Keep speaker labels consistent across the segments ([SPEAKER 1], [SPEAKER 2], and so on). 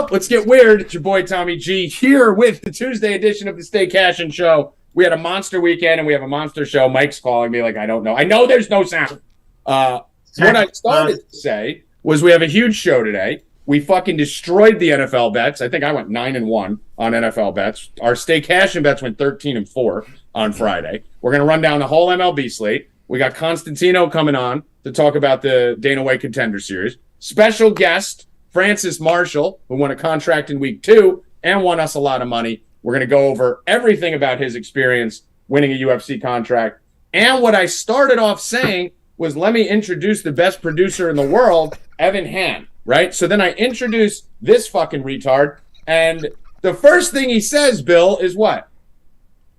[SPEAKER 1] Well, let's get weird. It's your boy Tommy G here with the Tuesday edition of the Stay Cashin show. We had a monster weekend and we have a monster show. Mike's calling me like, I don't know. I know there's no sound. What I started to say was we have a huge show today. We fucking destroyed the NFL bets. I think I went 9-1 on NFL bets. Our Stay Cashin bets went 13-4 on Friday. We're going to run down the whole MLB slate. We got Constantino coming on to talk about the Dana White Contender Series. Special guest, Francis Marshall, who won a contract in week 2 and won us a lot of money. We're going to go over everything about his experience winning a UFC contract. And what I started off saying was, let me introduce the best producer in the world, Evan Hand, right? So then I introduce this fucking retard, and the first thing he says, Bill, is what?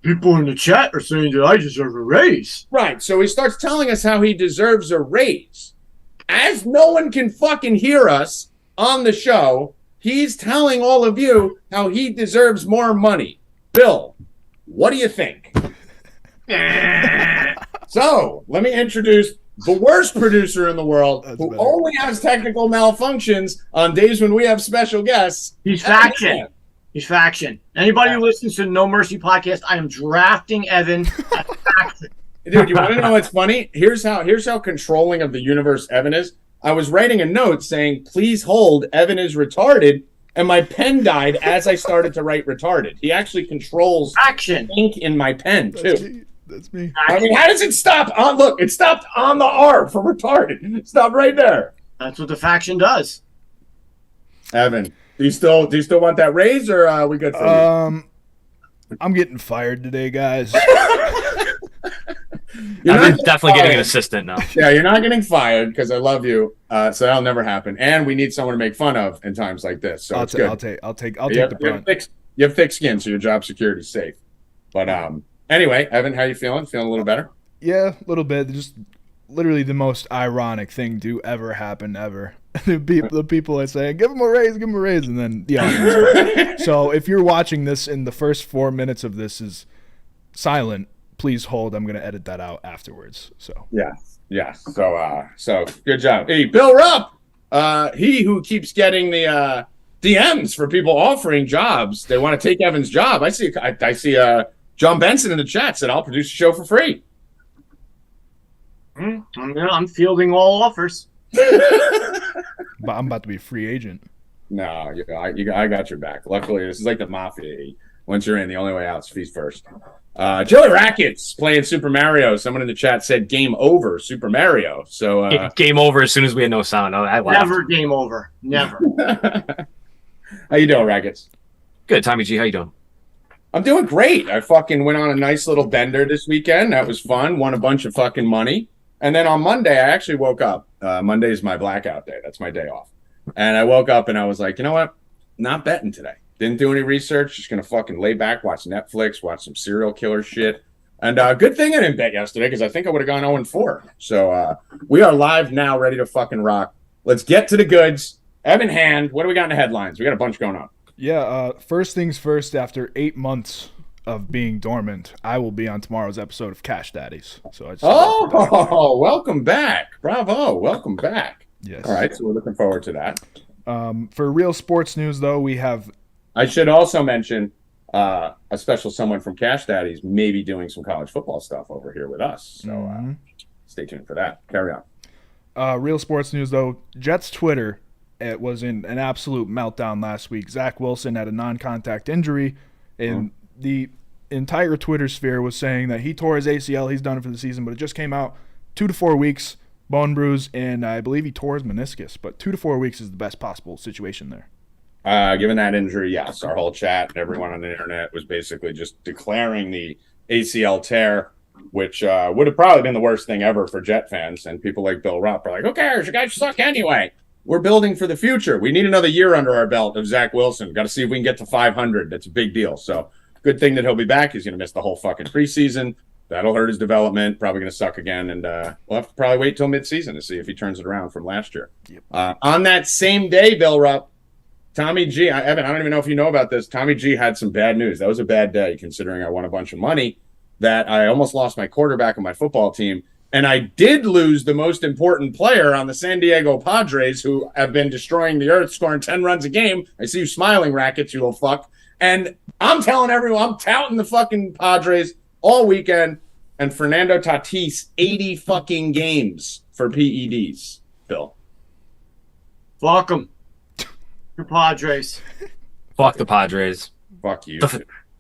[SPEAKER 2] People in the chat are saying that I deserve a raise.
[SPEAKER 1] Right, so he starts telling us how he deserves a raise. As no one can fucking hear us on the show, he's telling all of you how he deserves more money. Bill, what do you think? So, let me introduce the worst producer in the world, who only has technical malfunctions on days when we have special guests.
[SPEAKER 2] He's faction. He's faction. Anybody who listens to the No Mercy podcast, I am drafting Evan as faction.
[SPEAKER 1] Dude, you want to know what's funny? Here's how controlling of the universe Evan is. I was writing a note saying, please hold, Evan is retarded, and my pen died as I started to write retarded. He actually controls ink in my pen, too.
[SPEAKER 3] That's me.
[SPEAKER 1] I mean, how does it stop? Oh, look, it stopped on the R for retarded. Stop right there.
[SPEAKER 2] That's what the faction does.
[SPEAKER 1] Evan, do you still want that raise, or are we good for you?
[SPEAKER 3] I'm getting fired today, guys.
[SPEAKER 4] I'm definitely getting an assistant now.
[SPEAKER 1] Yeah, you're not getting fired because I love you. So that'll never happen. And we need someone to make fun of in times like this. So it's good.
[SPEAKER 3] I'll take the brunt.
[SPEAKER 1] You have thick skin, so your job security is safe. But anyway, Evan, how you feeling? Feeling a little better?
[SPEAKER 3] Yeah, a little bit. Just literally the most ironic thing to ever happen ever. The people are saying, give him a raise, and then the audience. So if you're watching this and the first 4 minutes of this is silent, please hold. I'm going to edit that out afterwards. So
[SPEAKER 1] yeah. So good job. Hey, Bill Rupp, he who keeps getting the DMs for people offering jobs. They want to take Evan's job. I see John Benson in the chat said, I'll produce a show for free.
[SPEAKER 2] I'm fielding all offers.
[SPEAKER 3] But I'm about to be a free agent.
[SPEAKER 1] No, I got your back. Luckily, this is like the mafia. Once you're in, the only way out is feet first. Joey Rackets playing Super Mario. Someone in the chat said game over, Super Mario. So
[SPEAKER 4] game over as soon as we had no sound. I laughed.
[SPEAKER 2] Never game over. Never.
[SPEAKER 1] How you doing, Rackets?
[SPEAKER 4] Good, Tommy G. How you doing?
[SPEAKER 1] I'm doing great. I fucking went on a nice little bender this weekend. That was fun. Won a bunch of fucking money. And then on Monday, I actually woke up. Monday is my blackout day. That's my day off. And I woke up and I was like, you know what? Not betting today. Didn't do any research. Just going to fucking lay back, watch Netflix, watch some serial killer shit. And good thing I didn't bet yesterday because I think I would have gone 0-4. So we are live now, ready to fucking rock. Let's get to the goods. Evan Hand, what do we got in the headlines? We got a bunch going on.
[SPEAKER 3] Yeah, first things first, after 8 months of being dormant, I will be on tomorrow's episode of Cash Daddies. So
[SPEAKER 1] welcome back. Bravo. Welcome back.
[SPEAKER 3] Yes.
[SPEAKER 1] All right, so we're looking forward to that.
[SPEAKER 3] For real sports news, though, we have...
[SPEAKER 1] I should also mention a special someone from Cash Daddies may be doing some college football stuff over here with us. So stay tuned for that. Carry on.
[SPEAKER 3] Real sports news, though. Jets Twitter, it was in an absolute meltdown last week. Zach Wilson had a non-contact injury, and the entire Twitter sphere was saying that he tore his ACL. He's done it for the season, but it just came out 2 to 4 weeks, bone bruise, and I believe he tore his meniscus. But 2 to 4 weeks is the best possible situation there.
[SPEAKER 1] Given that injury, yes, our whole chat and everyone on the internet was basically just declaring the ACL tear, which would have probably been the worst thing ever for Jet fans. And people like Bill Rupp are like, who cares? You guys suck anyway. We're building for the future. We need another year under our belt of Zach Wilson. Got to see if we can get to 500. That's a big deal. So good thing that he'll be back. He's going to miss the whole fucking preseason. That'll hurt his development. Probably going to suck again. And we'll have to probably wait till midseason to see if he turns it around from last year. Yep. On that same day, Bill Rupp, Tommy G, Evan, I don't even know if you know about this. Tommy G had some bad news. That was a bad day considering I won a bunch of money, that I almost lost my quarterback on my football team. And I did lose the most important player on the San Diego Padres, who have been destroying the earth, scoring 10 runs a game. I see you smiling, Rackets, you little fuck. And I'm telling everyone, I'm touting the fucking Padres all weekend. And Fernando Tatis, 80 fucking games for PEDs, Bill.
[SPEAKER 2] Fuck them. The Padres.
[SPEAKER 4] Fuck the Padres.
[SPEAKER 1] Fuck you.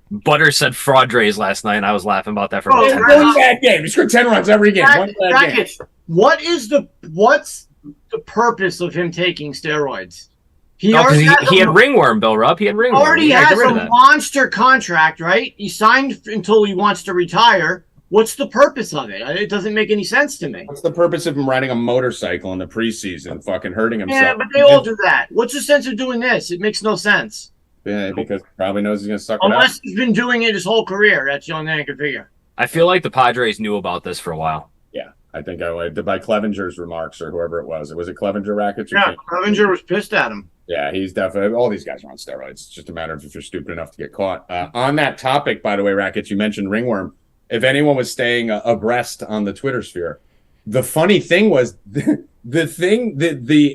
[SPEAKER 4] Butter said Fraudres last night, and I was laughing about that for
[SPEAKER 2] Oh,
[SPEAKER 4] about 10
[SPEAKER 2] right.
[SPEAKER 4] minutes.
[SPEAKER 1] One bad game. He scored 10 runs every game. One bad game.
[SPEAKER 2] What's the purpose of him taking steroids? He
[SPEAKER 4] No, 'cause
[SPEAKER 2] already
[SPEAKER 4] he had ringworm, Bill Rupp. He had ringworm.
[SPEAKER 2] already
[SPEAKER 4] We gotta
[SPEAKER 2] has
[SPEAKER 4] get rid
[SPEAKER 2] a
[SPEAKER 4] of that.
[SPEAKER 2] monster contract, right? He signed until he wants to retire. What's the purpose of it? It doesn't make any sense to me.
[SPEAKER 1] What's the purpose of him riding a motorcycle in the preseason, fucking hurting himself?
[SPEAKER 2] Yeah, but they all do that. What's the sense of doing this? It makes no sense.
[SPEAKER 1] Yeah, because he probably knows he's going to suck it
[SPEAKER 2] Unless
[SPEAKER 1] up.
[SPEAKER 2] he's been doing it his whole career. That's the only thing I can figure.
[SPEAKER 4] I feel like the Padres knew about this for a while.
[SPEAKER 1] Yeah, I think I would. By Clevenger's remarks or whoever it was. Was it Clevenger, Rackets?
[SPEAKER 2] Yeah, Clevenger was pissed at him.
[SPEAKER 1] Yeah, he's definitely. All these guys are on steroids. It's just a matter of if you're stupid enough to get caught. On that topic, by the way, Rackets, you mentioned ringworm. If anyone was staying abreast on the Twitter sphere, the funny thing was the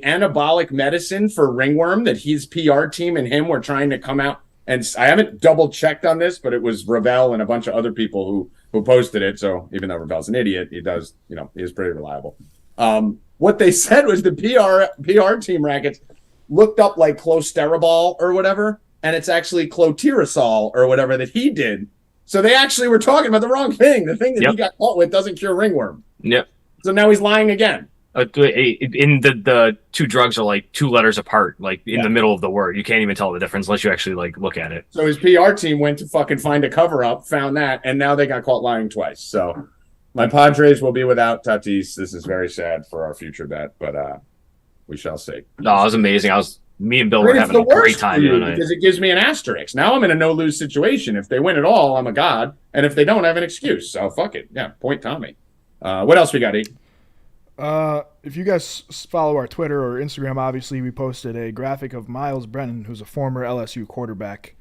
[SPEAKER 1] anabolic medicine for ringworm that his PR team and him were trying to come out. And I haven't double checked on this, but it was Ravel and a bunch of other people who posted it. So even though Ravel's an idiot, he does, he is pretty reliable. What they said was the PR team, Rackets, looked up like closteribol or whatever, and it's actually clotirosol or whatever that he did. So they actually were talking about the wrong thing. The thing that he got caught with doesn't cure ringworm.
[SPEAKER 4] Yep.
[SPEAKER 1] So now he's lying again.
[SPEAKER 4] In the two drugs are like 2 letters apart, like in the middle of the word. You can't even tell the difference unless you actually like look at it.
[SPEAKER 1] So his PR team went to fucking find a cover up, found that, and now they got caught lying twice. So my Padres will be without Tatis. This is very sad for our future bet, but we shall see.
[SPEAKER 4] No, it was amazing. Me and Bill were having a great time the other night.
[SPEAKER 1] Because it gives me an asterisk. Now I'm in a no-lose situation. If they win it all, I'm a god, and if they don't, I have an excuse. So fuck it. Yeah, point Tommy. What else we got, E?
[SPEAKER 3] If you guys follow our Twitter or Instagram, obviously we posted a graphic of Miles Brennan, who's a former LSU quarterback.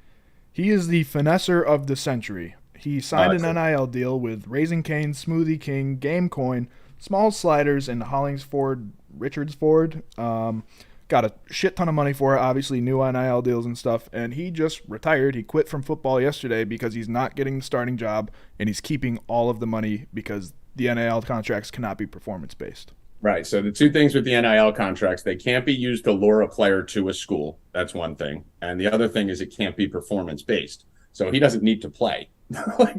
[SPEAKER 3] He is the finesser of the century. He signed an NIL deal with Raising Cane, Smoothie King, Game Coin, Small Sliders, and Hollingsford, Richardsford. Got a shit ton of money for it, obviously new NIL deals and stuff, and he just retired. He quit from football yesterday because he's not getting the starting job, and he's keeping all of the money because the NIL contracts cannot be performance-based.
[SPEAKER 1] Right. So the two things with the NIL contracts, they can't be used to lure a player to a school. That's one thing. And the other thing is it can't be performance-based. So he doesn't need to play.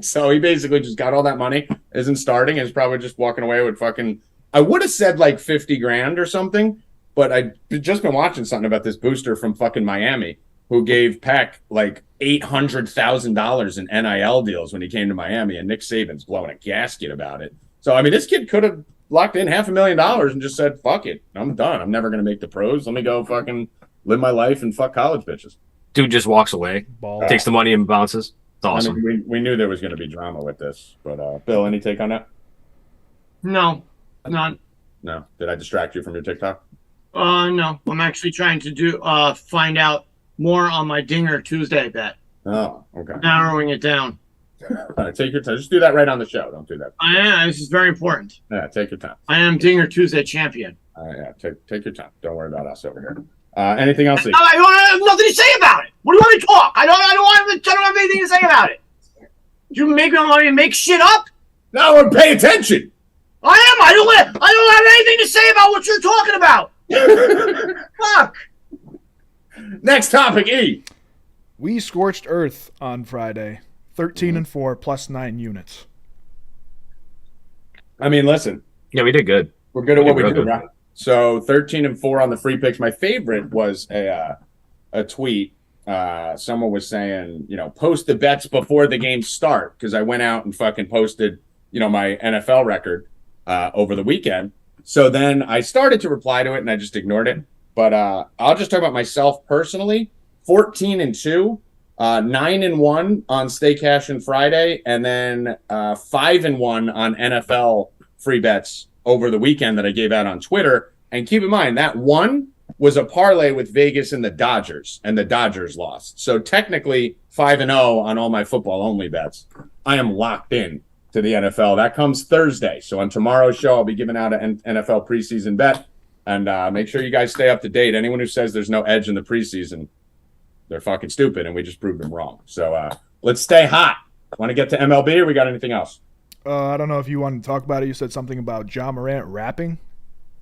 [SPEAKER 1] So he basically just got all that money, isn't starting, is probably just walking away with fucking, I would have said like 50 grand or something, but I've just been watching something about this booster from fucking Miami who gave Peck like $800,000 in NIL deals when he came to Miami, and Nick Saban's blowing a gasket about it. So, I mean, this kid could have locked in $500,000 and just said, fuck it, I'm done. I'm never going to make the pros. Let me go fucking live my life and fuck college bitches.
[SPEAKER 4] Dude just walks away, takes the money and bounces. It's awesome.
[SPEAKER 1] I mean, we knew there was going to be drama with this, but Bill, any take on that?
[SPEAKER 2] No, none.
[SPEAKER 1] No. Did I distract you from your TikTok?
[SPEAKER 2] No. I'm actually trying to find out more on my Dinger Tuesday bet.
[SPEAKER 1] Oh, okay.
[SPEAKER 2] Narrowing it down.
[SPEAKER 1] All right, take your time. Just do that right on the show. Don't do that.
[SPEAKER 2] I am. This is very important.
[SPEAKER 1] Yeah, take your time.
[SPEAKER 2] I am Dinger Tuesday champion.
[SPEAKER 1] Yeah, take your time. Don't worry about us over here. Anything else?
[SPEAKER 2] I don't have nothing to say about it. What do you want me to talk? I don't have anything to say about it. You want me to make shit up?
[SPEAKER 1] No, pay attention.
[SPEAKER 2] I am. I don't have anything to say about what you're talking about. Fuck.
[SPEAKER 1] Next topic, E.
[SPEAKER 3] We scorched earth on Friday. 13-4 plus 9 units. I
[SPEAKER 1] mean, listen.
[SPEAKER 4] Yeah, we did good.
[SPEAKER 1] We're good at what we do,
[SPEAKER 4] good.
[SPEAKER 1] right? So 13-4 on the free picks. My favorite was a tweet. Someone was saying, post the bets before the games start, because I went out and fucking posted, my NFL record over the weekend. So then I started to reply to it and I just ignored it. But I'll just talk about myself personally. 14-2, 9-1 on Stay Cashin Friday, and then 5-1 on NFL free bets over the weekend that I gave out on Twitter. And keep in mind that one was a parlay with Vegas and the Dodgers lost. So technically 5-0 on all my football only bets. I am locked in to the NFL. That comes Thursday. So on tomorrow's show, I'll be giving out an NFL preseason bet. And make sure you guys stay up to date. Anyone who says there's no edge in the preseason, they're fucking stupid, and we just proved them wrong. So let's stay hot. Want to get to MLB, or we got anything else?
[SPEAKER 3] I don't know if you wanted to talk about it. You said something about Ja Morant rapping.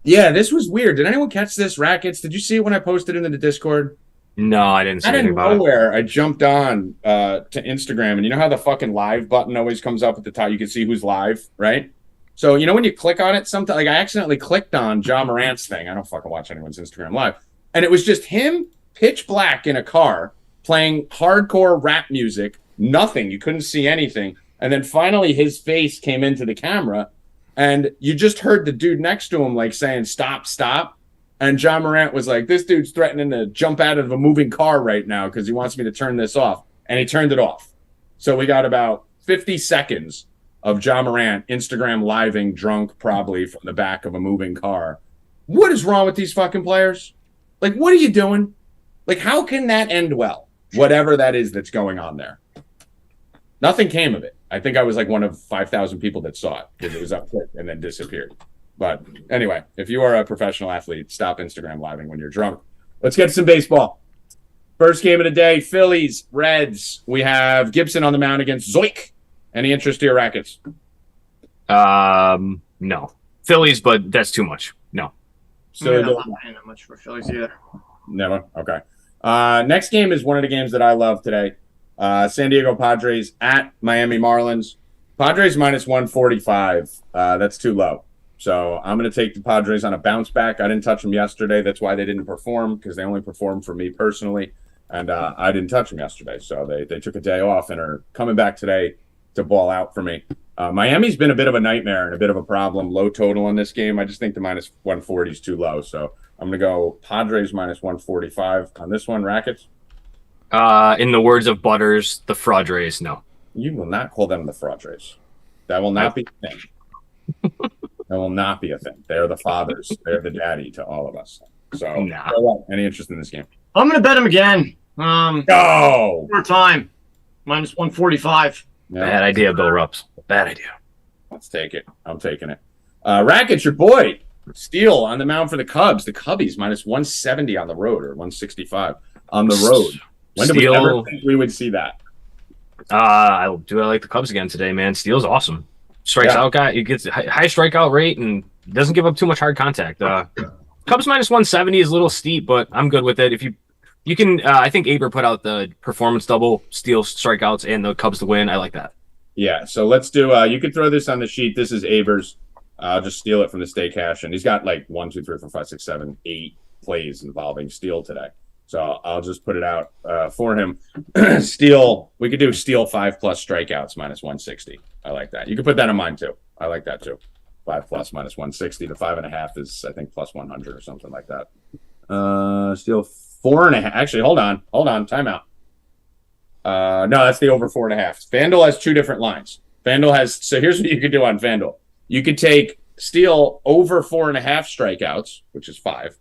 [SPEAKER 1] Yeah, this was weird. Did anyone catch this, Rackets? Did you see it when I posted into the Discord?
[SPEAKER 4] No, I didn't see anything about it.
[SPEAKER 1] Out of nowhere, I jumped on to Instagram, and you know how the fucking live button always comes up at the top? You can see who's live, right? So, you know when you click on it, sometimes, like I accidentally clicked on Ja Morant's thing. I don't fucking watch anyone's Instagram live. And it was just him, pitch black in a car, playing hardcore rap music, nothing. You couldn't see anything. And then finally his face came into the camera, and you just heard the dude next to him like saying, "Stop, stop." And Ja Morant was like, "This dude's threatening to jump out of a moving car right now because he wants me to turn this off." And he turned it off. So we got about 50 seconds of Ja Morant Instagram living drunk probably from the back of a moving car. What is wrong with these fucking players? Like, what are you doing? Like, how can that end well? Whatever that is that's going on there. Nothing came of it. I think I was like one of 5,000 people that saw it because it was up quick and then disappeared. But anyway, if you are a professional athlete, stop Instagram living when you're drunk. Let's get to some baseball. First game of the day, Phillies, Reds. We have Gibson on the mound against Zoik. Any interest to your Rackets?
[SPEAKER 4] No. Phillies, but that's too much. No.
[SPEAKER 2] So I'm not paying that much for Phillies either.
[SPEAKER 1] Never? Okay. Next game is one of the games that I love today. San Diego Padres at Miami Marlins. Padres minus 145. That's too low. So I'm going to take the Padres on a bounce back. I didn't touch them yesterday. That's why they didn't perform, because they only performed for me personally. And I didn't touch them yesterday. So they took a day off and are coming back today to ball out for me. Miami's been a bit of a nightmare and a bit of a problem. Low total in this game. I just think the minus 140 is too low. So I'm going to go Padres minus 145 on this one. Rackets?
[SPEAKER 4] In the words of Butters, the Fraudres, no.
[SPEAKER 1] You will not call them the Fraudres. That will not be a thing. That will not be a thing. They're the fathers. They're the daddy to all of us. So, any interest in this game?
[SPEAKER 2] I'm going to bet him again.
[SPEAKER 1] Go!
[SPEAKER 2] More time. Minus 145.
[SPEAKER 1] Yeah.
[SPEAKER 4] Bad idea, Bill Rupps. Bad idea.
[SPEAKER 1] Let's take it. I'm taking it. Rackets, your boy. Steele on the mound for the Cubs. The Cubbies minus 170 on the road, or 165 on the road. When did we ever think we would see that?
[SPEAKER 4] I like the Cubs again today, man. Steele's awesome. Strikes out guy. He gets high strikeout rate and doesn't give up too much hard contact. Cubs minus 170 is a little steep, but I'm good with it. If you can, I think Aber put out the performance double, Steele strikeouts, and the Cubs to win. I like that.
[SPEAKER 1] Yeah, so let's do. You can throw this on the sheet. This is Aber's. I'll just steal it from the Stay Cashin. He's got like 1, 2, 3, 4, 5, 6, 7, 8 plays involving Steele today. So I'll just put it out for him. Steele, we could do Steele 5+ strikeouts minus 160. I like that. You could put that in mine too. I like that too. 5+ minus 160. The 5.5 is I think plus 100 or something like that. Steele 4.5. Actually, hold on. Timeout. No, that's the over 4.5. FanDuel has 2 different lines. FanDuel has. So here's what you could do on FanDuel. You could take Steele over 4.5 strikeouts, which is 5,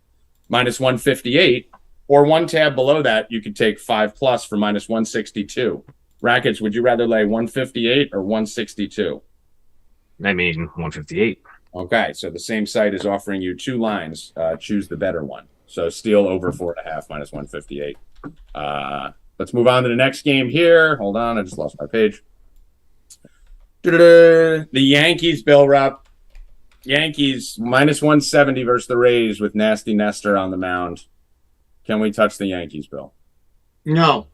[SPEAKER 1] minus 158. Or one tab below that, you could take 5+ for minus 162. Rackets, would you rather lay 158 or 162?
[SPEAKER 4] I mean, 158.
[SPEAKER 1] Okay, so the same site is offering you 2 lines. Choose the better one. So Steele over 4.5 minus 158. Let's move on to the next game here. Hold on, I just lost my page. The Yankees, Bill Rupp. Yankees minus 170 versus the Rays with Nasty Nestor on the mound. Can we touch the Yankees, Bill?
[SPEAKER 2] No.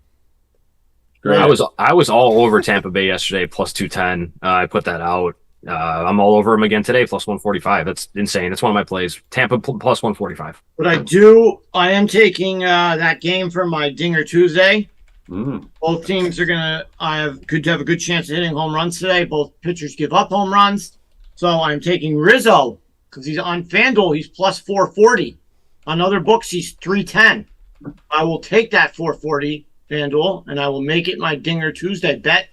[SPEAKER 1] Great.
[SPEAKER 4] I was all over Tampa Bay yesterday, plus 210. I put that out. I'm all over them again today, plus 145. That's insane. That's one of my plays. Tampa plus 145.
[SPEAKER 2] But I am taking that game for my Dinger Tuesday. Both teams are could have a good chance of hitting home runs today. Both pitchers give up home runs. So I'm taking Rizzo because he's on FanDuel. He's plus 440. On other books, he's 310. I will take that 440 FanDuel, and I will make it my Dinger Tuesday bet.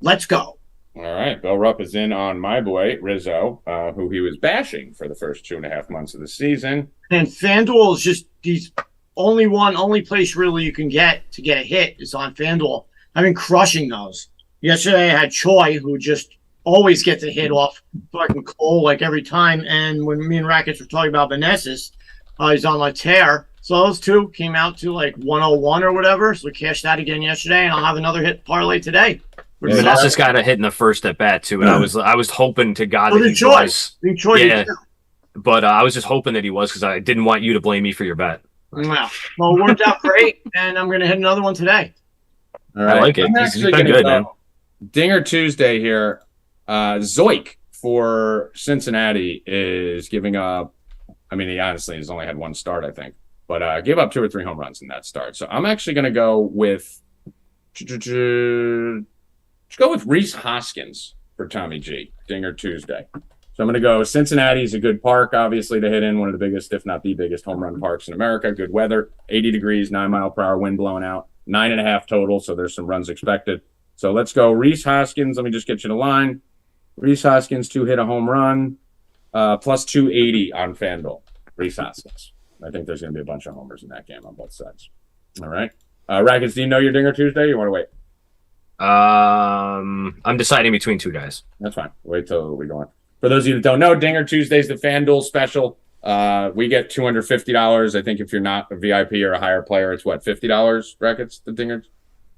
[SPEAKER 2] Let's go.
[SPEAKER 1] All right. Bill Rupp is in on my boy, Rizzo, who he was bashing for the first 2.5 months of the season.
[SPEAKER 2] And FanDuel is just these only place really you can get to get a hit is on FanDuel. I've been crushing those. Yesterday I had Choi, who just always gets a hit off fucking Cole like every time. And when me and Rackets were talking about Benessis, he's on like tear. So those two came out to like 101 or whatever. So we cashed that again yesterday, and I'll have another hit parlay today.
[SPEAKER 4] Vanessa's got a hit in the first at bat too, and I was hoping to God that he was.
[SPEAKER 2] Yeah,
[SPEAKER 4] but I was just hoping that he was because I didn't want you to blame me for your bet.
[SPEAKER 2] Well, it worked out great, and I'm going to hit another one today.
[SPEAKER 1] All right.
[SPEAKER 4] I like it. He's been good, man.
[SPEAKER 1] Dinger Tuesday here. Zoik for Cincinnati is giving up. I mean, he honestly has only had one start, I think, but gave up 2 or 3 home runs in that start. So I'm actually going to go with Rhys Hoskins for Tommy G. Dinger Tuesday. So I'm going to go Cincinnati is a good park, obviously, to hit in. One of the biggest, if not the biggest, home run parks in America. Good weather, 80 degrees, 9-mile-per-hour wind blowing out, 9.5 total, so there's some runs expected. So let's go Rhys Hoskins. Let me just get you the line. Rhys Hoskins to hit a home run, plus 280 on FanDuel. Rhys Hoskins. I think there's going to be a bunch of homers in that game on both sides. All right. Rackets, do you know your Dinger Tuesday? Or you want to wait?
[SPEAKER 4] I'm deciding between 2 guys.
[SPEAKER 1] That's fine. Wait till we go on. For those of you that don't know, Dinger Tuesday is the FanDuel special. We get $250. I think if you're not a VIP or a higher player, it's what, $50, Rackets, the Dinger?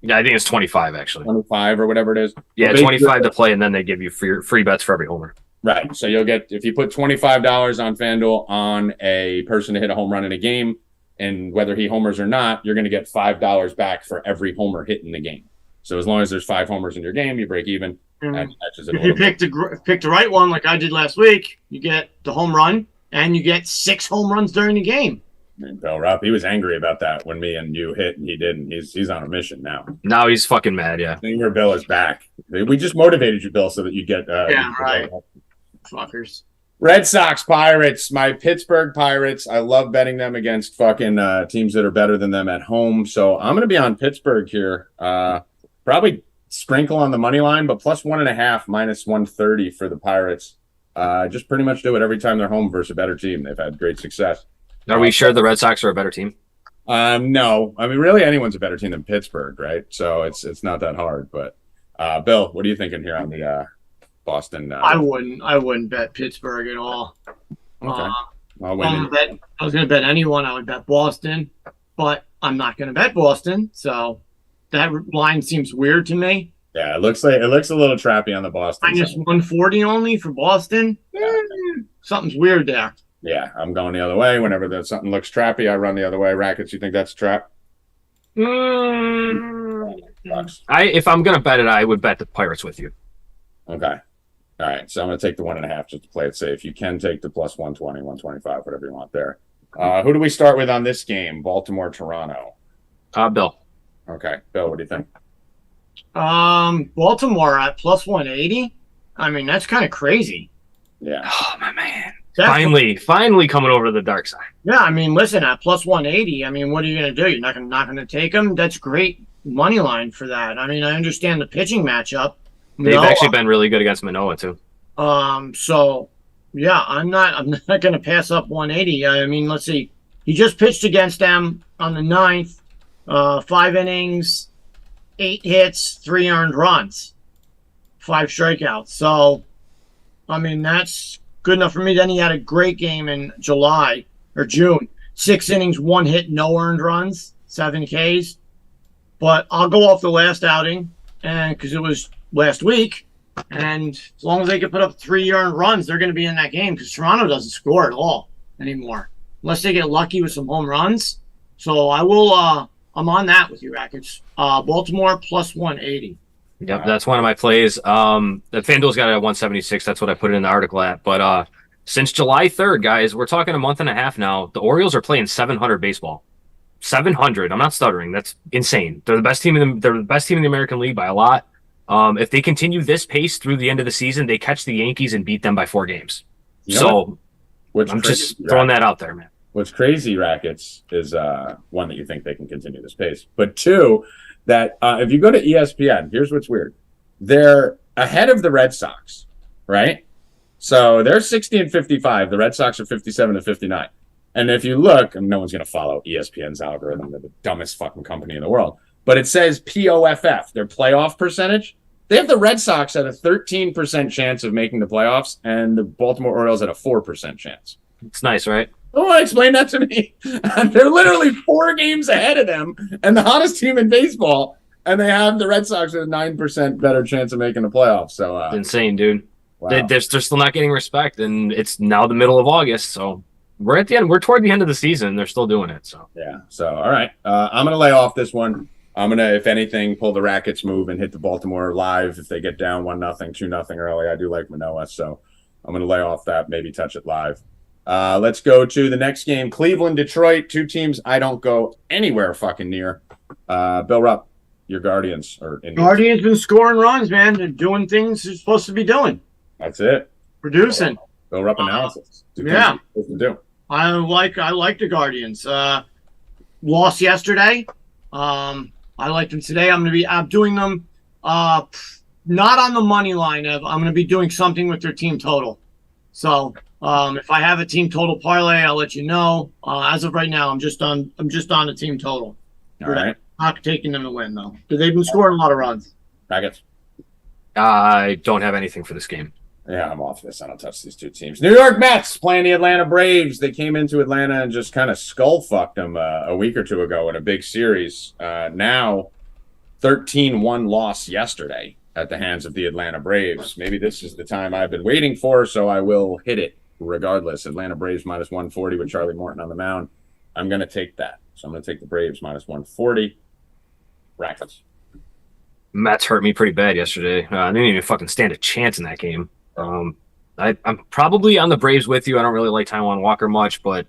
[SPEAKER 4] Yeah, I think it's 25 actually.
[SPEAKER 1] 25 or whatever it is.
[SPEAKER 4] Yeah, 25 to play, and then they give you free bets for every homer.
[SPEAKER 1] Right. So you'll get, if you put $25 on FanDuel on a person to hit a home run in a game, and whether he homers or not, you're going to get $5 back for every homer hit in the game. So as long as there's 5 homers in your game, you break even.
[SPEAKER 2] If you pick the right one, like I did last week, you get the home run, and you get 6 home runs during the game.
[SPEAKER 1] I mean, Bill Rupp, he was angry about that when me and you hit, and he didn't. He's on a mission now.
[SPEAKER 4] Now he's fucking mad, yeah.
[SPEAKER 1] Dinger Bill is back. We just motivated you, Bill, so that you get...
[SPEAKER 2] right. Fuckers.
[SPEAKER 1] Red Sox, Pirates, my Pittsburgh Pirates. I love betting them against fucking teams that are better than them at home. So I'm going to be on Pittsburgh here. Probably sprinkle on the money line, but plus 1.5, minus 130 for the Pirates. Just pretty much do it every time they're home versus a better team. They've had great success.
[SPEAKER 4] Are we sure the Red Sox are a better team?
[SPEAKER 1] No. I mean, really, anyone's a better team than Pittsburgh, right? So it's not that hard. But Bill, what are you thinking here on the Boston?
[SPEAKER 2] I wouldn't bet Pittsburgh at all.
[SPEAKER 1] Okay.
[SPEAKER 2] I was going to bet anyone. I would bet Boston, but I'm not going to bet Boston. So that line seems weird to me.
[SPEAKER 1] Yeah, it looks a little trappy on the Boston.
[SPEAKER 2] Minus 140 only for Boston. Something's weird there.
[SPEAKER 1] Yeah, I'm going the other way. Whenever something looks trappy, I run the other way. Rackets, you think that's a trap?
[SPEAKER 4] If I'm going to bet it, I would bet the Pirates with you.
[SPEAKER 1] Okay. All right, so I'm going to take the 1.5 just to play it safe. You can take the plus 120, 125, whatever you want there. Who do we start with on this game? Baltimore, Toronto.
[SPEAKER 4] Bill.
[SPEAKER 1] Okay, Bill, what do you think?
[SPEAKER 2] Baltimore at plus 180. I mean, that's kind of crazy.
[SPEAKER 1] Yeah.
[SPEAKER 4] Oh my man. Finally coming over to the dark side.
[SPEAKER 2] Yeah, I mean, listen, at plus 180, I mean, what are you going to do? You're not going to take them? That's great money line for that. I mean, I understand the pitching matchup.
[SPEAKER 4] They've actually been really good against Manoah too.
[SPEAKER 2] So yeah, I'm not going to pass up 180. I mean, let's see. He just pitched against them on the 9th, 5 innings, 8 hits, 3 earned runs, 5 strikeouts. So, I mean, that's good enough for me. Then he had a great game in July or June. 6 innings, 1 hit, no earned runs, 7 Ks. But I'll go off the last outing, and because it was last week, and as long as they can put up 3 earned runs, they're going to be in that game because Toronto doesn't score at all anymore unless they get lucky with some home runs. So I will. I'm on that with you, Rackets. Baltimore plus 180.
[SPEAKER 4] Yep, that's one of my plays. The FanDuel's got it at 176. That's what I put in the article at. But since July 3rd, guys, we're talking a month and a half now. The Orioles are playing 700 baseball. 700. I'm not stuttering. That's insane. They're the best team in the American League by a lot. If they continue this pace through the end of the season, they catch the Yankees and beat them by 4 games. I'm just throwing that out there, man.
[SPEAKER 1] What's crazy, Rackets, is one, that you think they can continue this pace, but 2, that if you go to ESPN, here's what's weird. They're ahead of the Red Sox, right? So they're 60 and 55. The Red Sox are 57 and 59. And if you look, and no one's going to follow ESPN's algorithm, they're the dumbest fucking company in the world, but it says POFF, their playoff percentage, They have the Red Sox at a 13% chance of making the playoffs, and the Baltimore Orioles at a 4% chance.
[SPEAKER 4] It's nice, right?
[SPEAKER 1] Oh, explain that to me. They're literally 4 games ahead of them, and the hottest team in baseball, and they have the Red Sox with a 9% better chance of making the playoffs. So
[SPEAKER 4] it's insane, dude.
[SPEAKER 1] Wow.
[SPEAKER 4] They're still not getting respect, and it's now the middle of August, so we're at the end. We're toward the end of the season. They're still doing it. So
[SPEAKER 1] yeah. So all right, I'm gonna lay off this one. I'm gonna, if anything, pull the Rackets move and hit the Baltimore live if they get down 1-0, 2-0 early. I do like Manoah, so I'm gonna lay off that. Maybe touch it live. Let's go to the next game. Cleveland, Detroit, 2 teams I don't go anywhere fucking near. Bill Rupp, your Guardians are in.
[SPEAKER 2] Guardians been scoring runs, man. They're doing things they're supposed to be doing.
[SPEAKER 1] That's it.
[SPEAKER 2] Producing.
[SPEAKER 1] Bill Rupp analysis.
[SPEAKER 2] Yeah.
[SPEAKER 1] Supposed to do.
[SPEAKER 2] I like the Guardians. Lost yesterday. I like them today. I'm doing them not on the money line. I'm going to be doing something with their team total. So if I have a team total parlay, I'll let you know. As of right now, I'm just on the team total.
[SPEAKER 1] All right.
[SPEAKER 2] Not taking them to win though. They've been scoring a lot of runs.
[SPEAKER 1] Rackets.
[SPEAKER 4] I don't have anything for this game.
[SPEAKER 1] Yeah, I'm off this. I don't touch these 2 teams. New York Mets playing the Atlanta Braves. They came into Atlanta and just kind of skull-fucked them a week or 2 ago in a big series. Now, 13-1 loss yesterday at the hands of the Atlanta Braves. Maybe this is the time I've been waiting for, so I will hit it regardless. Atlanta Braves minus 140 with Charlie Morton on the mound. I'm going to take that. So I'm going to take the Braves minus 140. Rackets.
[SPEAKER 4] Mets hurt me pretty bad yesterday. They didn't even fucking stand a chance in that game. I'm probably on the Braves with you. I don't really like Taijuan Walker much, but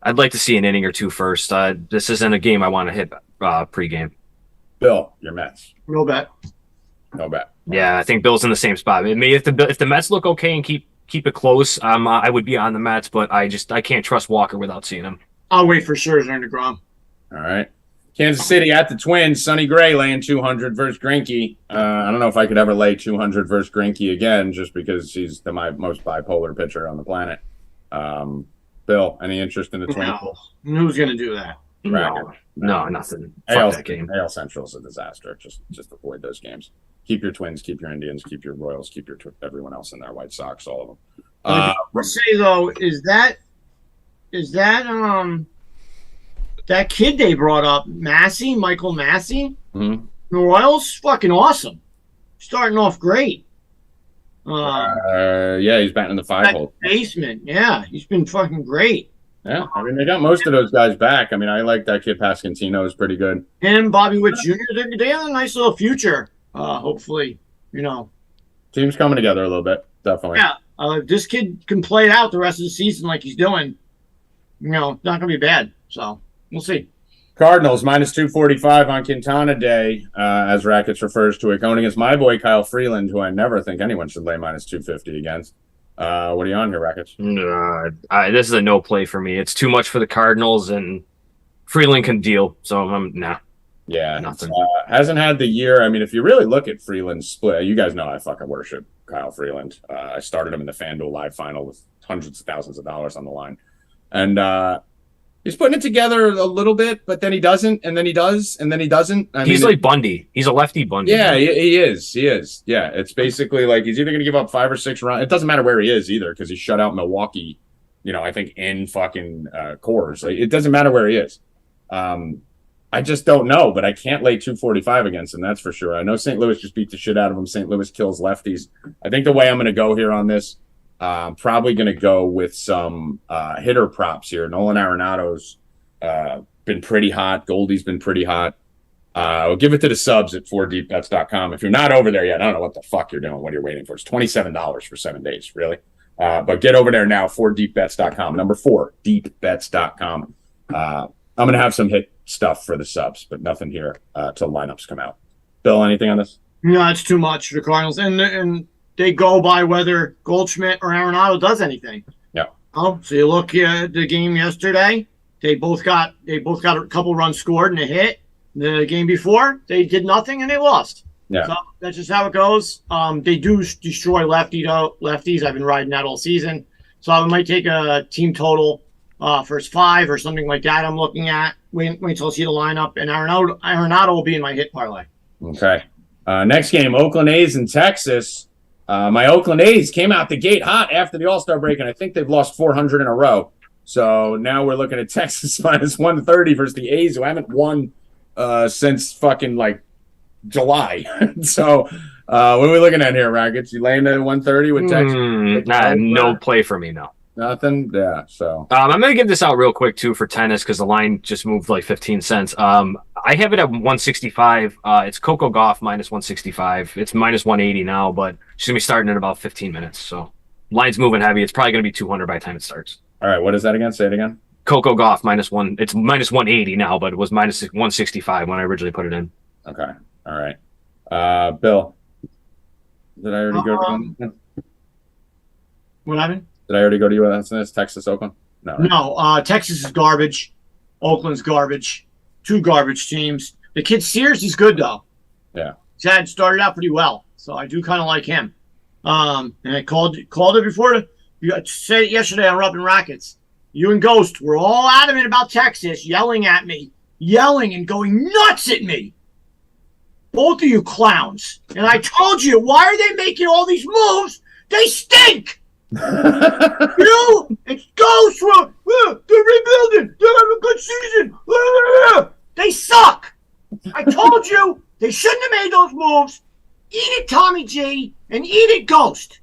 [SPEAKER 4] I'd like to see an inning or 2 first. This isn't a game I want to hit pregame.
[SPEAKER 1] Bill, your Mets.
[SPEAKER 2] No bet.
[SPEAKER 1] No bet.
[SPEAKER 4] Yeah, I think Bill's in the same spot. I mean, if the Mets look okay and keep it close, I would be on the Mets, but I can't trust Walker without seeing him.
[SPEAKER 2] I'll wait for Scherzer and DeGrom.
[SPEAKER 1] All right. Kansas City at the Twins. Sonny Gray laying 200 versus Greinke. I don't know if I could ever lay 200 versus Greinke again, just because he's my most bipolar pitcher on the planet. Bill, any interest in the Twins?
[SPEAKER 2] No. Who's going to do that?
[SPEAKER 4] No, nothing. Fuck that game.
[SPEAKER 1] AL Central's a disaster. Just avoid those games. Keep your Twins, keep your Indians, keep your Royals, keep your everyone else in there. White Sox, all of them.
[SPEAKER 2] Let's say though, is that that kid they brought up, Michael Massey, the Royals, fucking awesome. Starting off great.
[SPEAKER 1] Yeah, he's batting in the 5-hole.
[SPEAKER 2] Basement, yeah, he's been fucking great.
[SPEAKER 1] Yeah, I mean, they got most of those guys back. I mean, I like that kid Pascantino is pretty good.
[SPEAKER 2] Him, Bobby Witt Jr., they have a nice little future. Hopefully,
[SPEAKER 1] Team's coming together a little bit, definitely.
[SPEAKER 2] Yeah, if this kid can play it out the rest of the season like he's doing, it's not going to be bad. So we'll see.
[SPEAKER 1] Cardinals minus 245 on Quintana Day, as Rackets refers to it, going against my boy Kyle Freeland, who I never think anyone should lay minus 250 against. What are you on here, Rackets?
[SPEAKER 4] This is a no play for me. It's too much for the Cardinals, and Freeland can deal. So I'm nah.
[SPEAKER 1] Yeah,
[SPEAKER 4] nothing.
[SPEAKER 1] Hasn't had the year. I mean, if you really look at Freeland's split, you guys know I fucking worship Kyle Freeland. I started him in the FanDuel Live final with hundreds of thousands of dollars on the line, and he's putting it together a little bit, but then he doesn't, and then he does, and then he doesn't.
[SPEAKER 4] He's like Bundy. He's a lefty Bundy.
[SPEAKER 1] Yeah, he is. He is. Yeah, it's basically like he's either going to give up 5 or 6 runs. It doesn't matter where he is either, because he shut out Milwaukee. I think in fucking Coors. Like, it doesn't matter where he is. I just don't know, but I can't lay 245 against him. That's for sure. I know St. Louis just beat the shit out of him. St. Louis kills lefties. I think the way I'm going to go here on this, I'm probably going to go with some hitter props here. Nolan Arenado's been pretty hot. Goldie's been pretty hot. I'll give it to the subs at 4deepbets.com. If you're not over there yet, I don't know what the fuck you're doing, what you're waiting for. It's $27 for 7 days, really. But get over there now, 4deepbets.com. Number 4, deepbets.com. I'm going to have some hit stuff for the subs, but nothing here till lineups come out. Bill, anything on this?
[SPEAKER 2] No, it's too much for the Cardinals. And they go by whether Goldschmidt or Arenado does anything.
[SPEAKER 1] Yeah.
[SPEAKER 2] So you look at the game yesterday. They both got a couple runs scored and a hit. The game before, they did nothing and they lost.
[SPEAKER 1] Yeah.
[SPEAKER 2] So that's just how it goes. They do destroy lefties. I've been riding that all season. So I might take a team total first 5 or something like that. I'm looking at. Wait till I see the lineup, and Arenado will be in my hit parlay.
[SPEAKER 1] Okay. Next game, Oakland A's in Texas. My Oakland A's came out the gate hot after the All-Star break, and I think they've lost 400 in a row. So now we're looking at Texas minus 130 versus the A's, who haven't won since fucking like July. So what are we looking at here, Rackets? You laying at 130 with Texas?
[SPEAKER 4] No play for me, no.
[SPEAKER 1] Nothing? Yeah, so.
[SPEAKER 4] I'm going to give this out real quick, too, for tennis because the line just moved like 15 cents. I have it at 165. It's Coco Gauff minus 165. It's minus 180 now, but she's going to be starting in about 15 minutes. So line's moving heavy. It's probably going to be 200 by the time it starts.
[SPEAKER 1] All right, what is that again? Say it again.
[SPEAKER 4] Coco Gauff minus one. It's minus 180 now, but it was minus 165 when I originally put it in.
[SPEAKER 1] Okay. All right. Bill, did I already go to you?
[SPEAKER 2] What happened?
[SPEAKER 1] Did I already go to you? That's Texas, Oakland? No. Right?
[SPEAKER 2] No, Texas is garbage. Oakland's garbage. Two garbage teams. The kid Sears is good, though.
[SPEAKER 1] Yeah.
[SPEAKER 2] Chad started out pretty well, so I do kind of like him. And I called it before. You said it yesterday on Rupp and Rackets. You and Ghost were all adamant about Texas, yelling at me, yelling and going nuts at me. Both of you clowns. And I told you, why are they making all these moves? They stink! You and Ghost were, they're rebuilding. They're having a good season. They suck. I told you they shouldn't have made those moves. Eat it, Tommy G, and eat it, Ghost.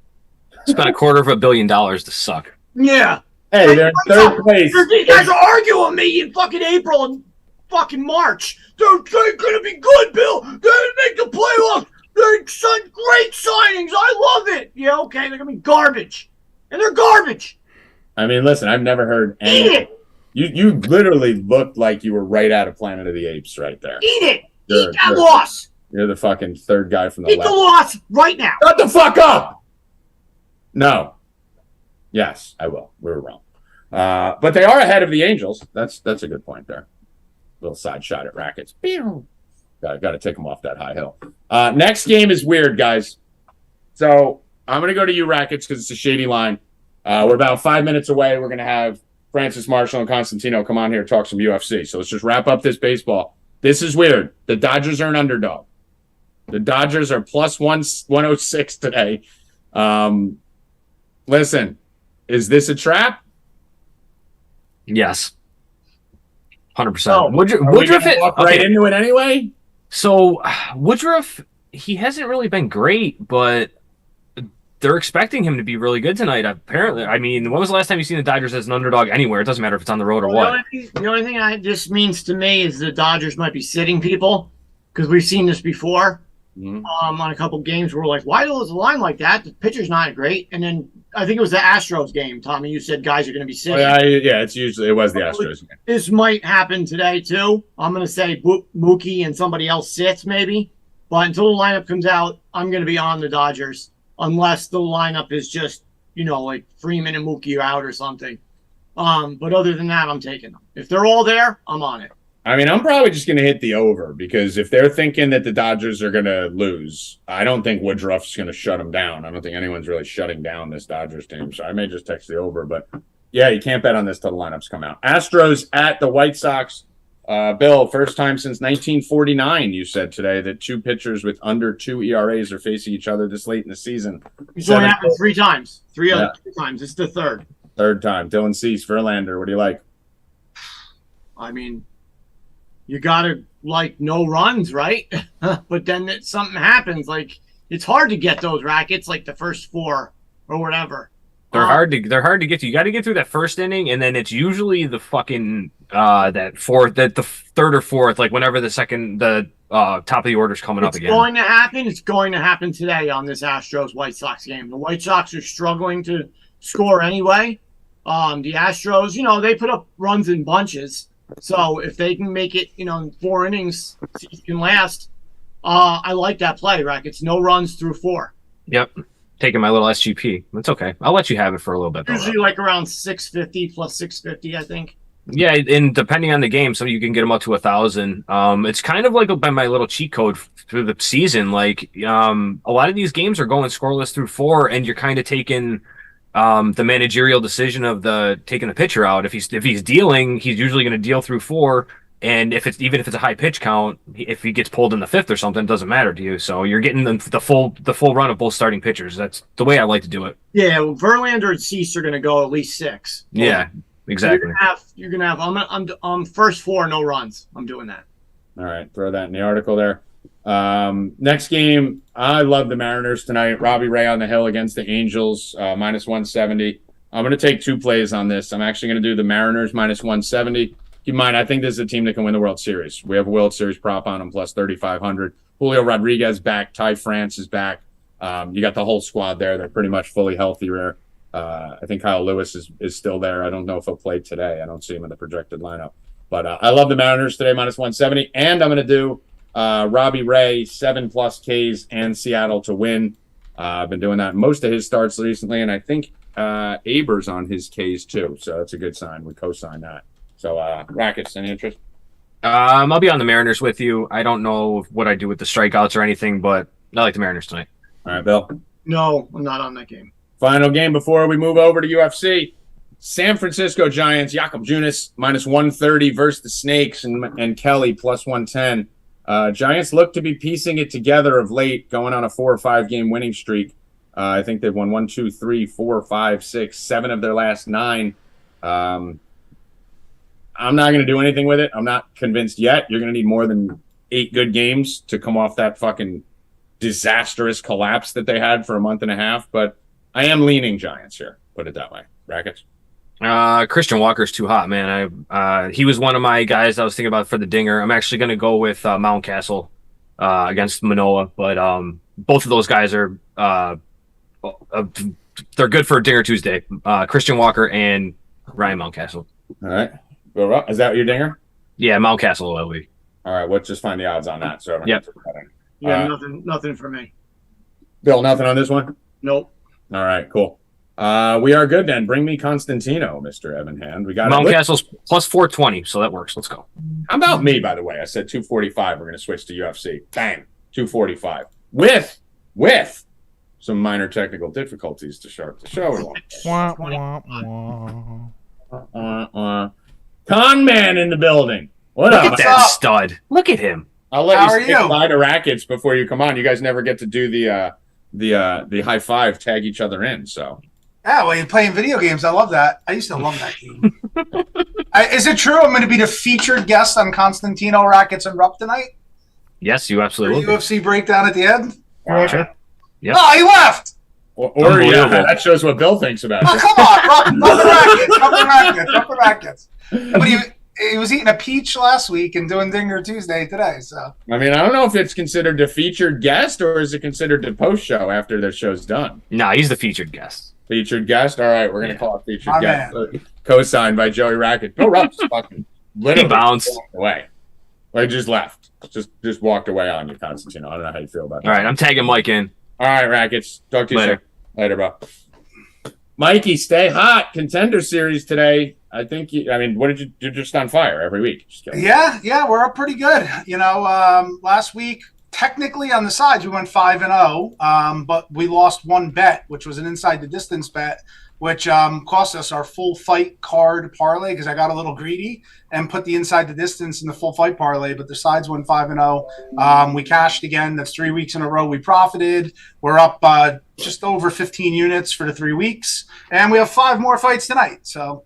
[SPEAKER 4] Spent $250 million to suck.
[SPEAKER 2] Yeah.
[SPEAKER 1] Hey, they're in third place.
[SPEAKER 2] These guys are arguing with me in fucking April and fucking March. They're going to be good, Bill. They're going to make the playoffs. They're great signings. I love it. Yeah, okay. They're going to be garbage. And they're garbage.
[SPEAKER 1] I mean, listen, I've never heard any.
[SPEAKER 2] Eat it.
[SPEAKER 1] You literally looked like you were right out of Planet of the Apes right there.
[SPEAKER 2] Eat it. Eat that loss.
[SPEAKER 1] You're the fucking third guy from the
[SPEAKER 2] left. Eat the loss right now.
[SPEAKER 1] Shut the fuck up. No. Yes, I will. We were wrong. But they are ahead of the Angels. That's a good point there. Little side shot at Rackets. Got to take them off that high hill. Next game is weird, guys. So I'm going to go to you, Rackets, because it's a shady line. We're about 5 minutes away. We're going to have Francis Marshall and Constantino come on here and talk some UFC. So let's just wrap up this baseball. This is weird. The Dodgers are an underdog. The Dodgers are plus 106 today. Listen, is this a trap?
[SPEAKER 4] Yes. 100%.
[SPEAKER 1] Oh,
[SPEAKER 4] Woodruff
[SPEAKER 1] walk right into it anyway?
[SPEAKER 4] So Woodruff, he hasn't really been great, but they're expecting him to be really good tonight, apparently. I mean, when was the last time you've seen the Dodgers as an underdog anywhere? It doesn't matter if it's on the road or what.
[SPEAKER 2] The only thing this means to me is the Dodgers might be sitting people because we've seen this before. On a couple games where we're like, why was the line like that? The pitcher's not great. And then I think it was the Astros game, Tommy. You said guys are going to be sitting.
[SPEAKER 1] It was the Astros game.
[SPEAKER 2] This might happen today too. I'm going to say Mookie and somebody else sits maybe. But until the lineup comes out, I'm going to be on the Dodgers unless the lineup is just, like Freeman and Mookie are out or something. But other than that, I'm taking them. If they're all there, I'm on it.
[SPEAKER 1] I mean, I'm probably just going to hit the over because if they're thinking that the Dodgers are going to lose, I don't think Woodruff's going to shut them down. I don't think anyone's really shutting down this Dodgers team. So I may just text the over. But, yeah, you can't bet on this till the lineups come out. Astros at the White Sox. Bill, first time since 1949, you said today, that two pitchers with under 2 ERAs are facing each other this late in the season.
[SPEAKER 2] It's only happened 3 times. Three times. It's the third.
[SPEAKER 1] Third time. Dylan Cease, Verlander. What do you like?
[SPEAKER 2] I mean, you got to, no runs, right? But then something happens. It's hard to get those Rackets, the first 4 or whatever.
[SPEAKER 4] They're hard to get to. You got to get through that first inning, and then it's usually the fucking the third or fourth, whenever the top of the order's coming up again.
[SPEAKER 2] It's going to happen. It's going to happen today on this Astros White Sox game. The White Sox are struggling to score anyway. The Astros, they put up runs in bunches. So if they can make it, in 4 innings, it can last. I like that play, Rackets. No runs through 4.
[SPEAKER 4] Yep. Taking my little SGP. That's okay. I'll let you have it for a little bit.
[SPEAKER 2] Usually around 650 plus 650, I think.
[SPEAKER 4] Yeah, and depending on the game, so you can get them up to 1,000. It's kind of like by my little cheat code through the season. A lot of these games are going scoreless through 4, and you're kind of taking the managerial decision of taking the pitcher out. If he's dealing, he's usually going to deal through 4. And if it's a high pitch count, if he gets pulled in the 5th or something, it doesn't matter to you. So you're getting the full run of both starting pitchers. That's the way I like to do it.
[SPEAKER 2] Yeah, well, Verlander and Cease are going to go at least 6.
[SPEAKER 4] Yeah, exactly.
[SPEAKER 2] You're gonna have. I'm first 4, no runs. I'm doing that.
[SPEAKER 1] All right, throw that in the article there. Next game, I love the Mariners tonight. Robbie Ray on the hill against the Angels, minus 170. I'm going to take 2 plays on this. I'm actually going to do the Mariners minus 170. Keep in mind, I think this is a team that can win the World Series. We have a World Series prop on them, plus 3,500. Julio Rodriguez back. Ty France is back. You got the whole squad there. They're pretty much fully healthy there. I think Kyle Lewis is still there. I don't know if he'll play today. I don't see him in the projected lineup. But I love the Mariners today, minus 170. And I'm going to do Robbie Ray, 7+ Ks, and Seattle to win. I've been doing that in most of his starts recently, and I think Aber's on his Ks too. So that's a good sign. We co-sign that. So, Rackets, any interest?
[SPEAKER 4] I'll be on the Mariners with you. I don't know what I do with the strikeouts or anything, but I like the Mariners tonight.
[SPEAKER 1] All right, Bill.
[SPEAKER 2] No, I'm not on that game.
[SPEAKER 1] Final game before we move over to UFC. San Francisco Giants, Jakob Junis, minus 130 versus the Snakes, and Kelly, plus 110. Giants look to be piecing it together of late, going on a 4 or 5 game winning streak. I think they've won 1, 2, 3, 4, 5, 6, 7 of their last 9. I'm not going to do anything with it. I'm not convinced yet. You're going to need more than 8 good games to come off that fucking disastrous collapse that they had for a month and a half. But I am leaning Giants here. Put it that way. Rackets?
[SPEAKER 4] Christian Walker's too hot, man. He was one of my guys I was thinking about for the dinger. I'm actually going to go with Mountcastle against Manoa. But both of those guys are they're good for Dinger Tuesday. Christian Walker and Ryan Mountcastle.
[SPEAKER 1] All right. Is that your dinger?
[SPEAKER 4] Yeah, Mountcastle LV.
[SPEAKER 1] All right, let's just find the odds on that. So
[SPEAKER 2] Yeah, nothing for me.
[SPEAKER 1] Bill, nothing on this one?
[SPEAKER 2] Nope.
[SPEAKER 1] All right, cool. We are good then. Bring me Constantino, Mr. Evan Hand. We got
[SPEAKER 4] Mountcastle's plus 420, so that works. Let's go.
[SPEAKER 1] How about me, by the way? I said 245. We're going to switch to UFC. Bang, 245. With some minor technical difficulties to start the show. Con man in the building. What
[SPEAKER 4] Look
[SPEAKER 1] up?
[SPEAKER 4] at that stud. Look at him.
[SPEAKER 1] I'll let you say goodbye to Rackets before you come on. You guys never get to do the high five, tag each other in. So
[SPEAKER 5] yeah, well, you're playing video games. I love that. I used to love that game. Is it true I'm going to be the featured guest on Constantino, Rackets, and Rupp tonight?
[SPEAKER 4] Yes, you absolutely will.
[SPEAKER 5] UFC breakdown at the end?
[SPEAKER 4] Sure. Yep.
[SPEAKER 5] Oh, he left!
[SPEAKER 1] Or yeah, that shows what Bill thinks about
[SPEAKER 5] Oh,
[SPEAKER 1] it.
[SPEAKER 5] come on, Rupp the Rackets. But he was eating a peach last week and doing Dinger Tuesday today. So
[SPEAKER 1] I mean, I don't know if it's considered the featured guest or is it considered the post show after the show's done.
[SPEAKER 4] Nah, he's the featured guest.
[SPEAKER 1] Featured guest. All right, we're gonna call it featured
[SPEAKER 5] My
[SPEAKER 1] guest. Co-signed by Joey Rackett. Bill Rupp's fucking literally
[SPEAKER 4] bounced
[SPEAKER 1] away. Like just left. Just walked away on you, Constantino. I don't know how you feel about that.
[SPEAKER 4] All right, I'm tagging Mike in.
[SPEAKER 1] All right, Rackets. Talk to you
[SPEAKER 4] Later.
[SPEAKER 1] soon. Later, bro. Mikey, stay hot. Contender series today. I think what did you're just on fire every week. Just kidding.
[SPEAKER 5] yeah, we're up pretty good. Last week, technically on the sides, we went 5-0, but we lost one bet, which was an inside the distance bet, which cost us our full fight card parlay because I got a little greedy and put the inside the distance in the full fight parlay, but the sides went 5-0. We cashed again. That's 3 weeks in a row. We profited. We're up just over 15 units for the 3 weeks, and we have 5 more fights tonight. So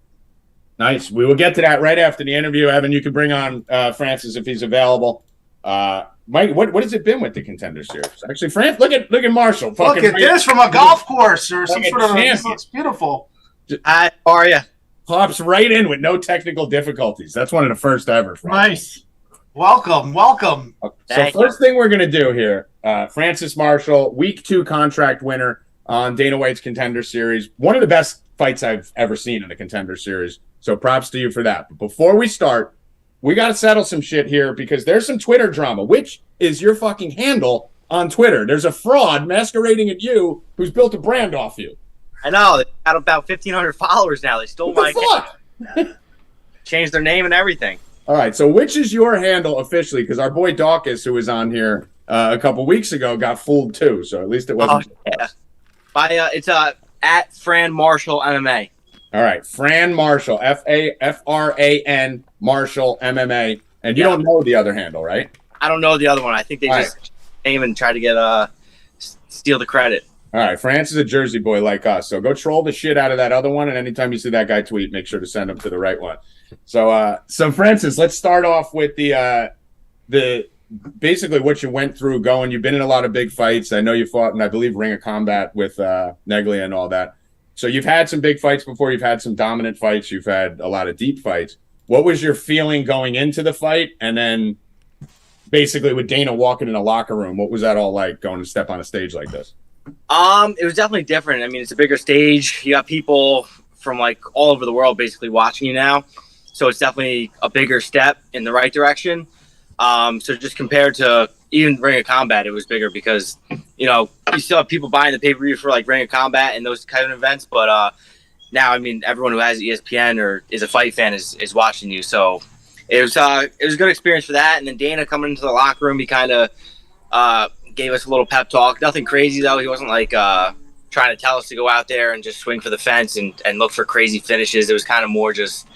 [SPEAKER 1] nice. We will get to that right after the interview. Evan, you can bring on Francis if he's available. Mike, what has it been with the Contender series? Actually, Francis, look at Marshall.
[SPEAKER 5] Look at this from a golf course or some sort of. This looks beautiful.
[SPEAKER 6] Hi, how are you?
[SPEAKER 1] Pops right in with no technical difficulties. That's one of the first ever.
[SPEAKER 2] Nice.
[SPEAKER 5] Welcome.
[SPEAKER 1] So first thing we're gonna do here, Francis Marshall, week 2 contract winner on Dana White's Contender series. One of the best fights I've ever seen in the Contender series. So props to you for that. But before we start, we got to settle some shit here because there's some Twitter drama. Which is your fucking handle on Twitter? There's a fraud masquerading at you who's built a brand off you.
[SPEAKER 6] I know. They got about 1,500 followers now. They stole my
[SPEAKER 1] Fuck?
[SPEAKER 6] changed their name and everything.
[SPEAKER 1] All right. So which is your handle officially? Because our boy Dawkins, who was on here a couple weeks ago, got fooled too. So at least it wasn't.
[SPEAKER 6] Yeah. It's at Fran Marshall MMA.
[SPEAKER 1] All right, Fran Marshall, Fran Marshall MMA, And you don't know the other handle, right?
[SPEAKER 6] I don't know the other one. I think they
[SPEAKER 1] All
[SPEAKER 6] just came and tried to get steal the credit.
[SPEAKER 1] All right, France is a Jersey boy like us, so go troll the shit out of that other one, and anytime you see that guy tweet, make sure to send him to the right one. So Francis, let's start off with the basically what you went through going. You've been in a lot of big fights. I know you fought in, I believe, Ring of Combat with Neglia and all that. So you've had some big fights before. You've had some dominant fights. You've had a lot of deep fights. What was your feeling going into the fight, and then basically with Dana walking in a locker room, what was that all like going to step on a stage like this?
[SPEAKER 6] It was definitely different. I mean, it's a bigger stage. You got people from like all over the world basically watching you now. So it's definitely a bigger step in the right direction. So just compared to even Ring of Combat, it was bigger because, you still have people buying the pay-per-view for like Ring of Combat and those kind of events. But now, I mean, everyone who has ESPN or is a fight fan is watching you. So it was a good experience for that. And then Dana coming into the locker room, he kind of gave us a little pep talk. Nothing crazy, though. He wasn't like trying to tell us to go out there and just swing for the fence and look for crazy finishes. It was kind of more just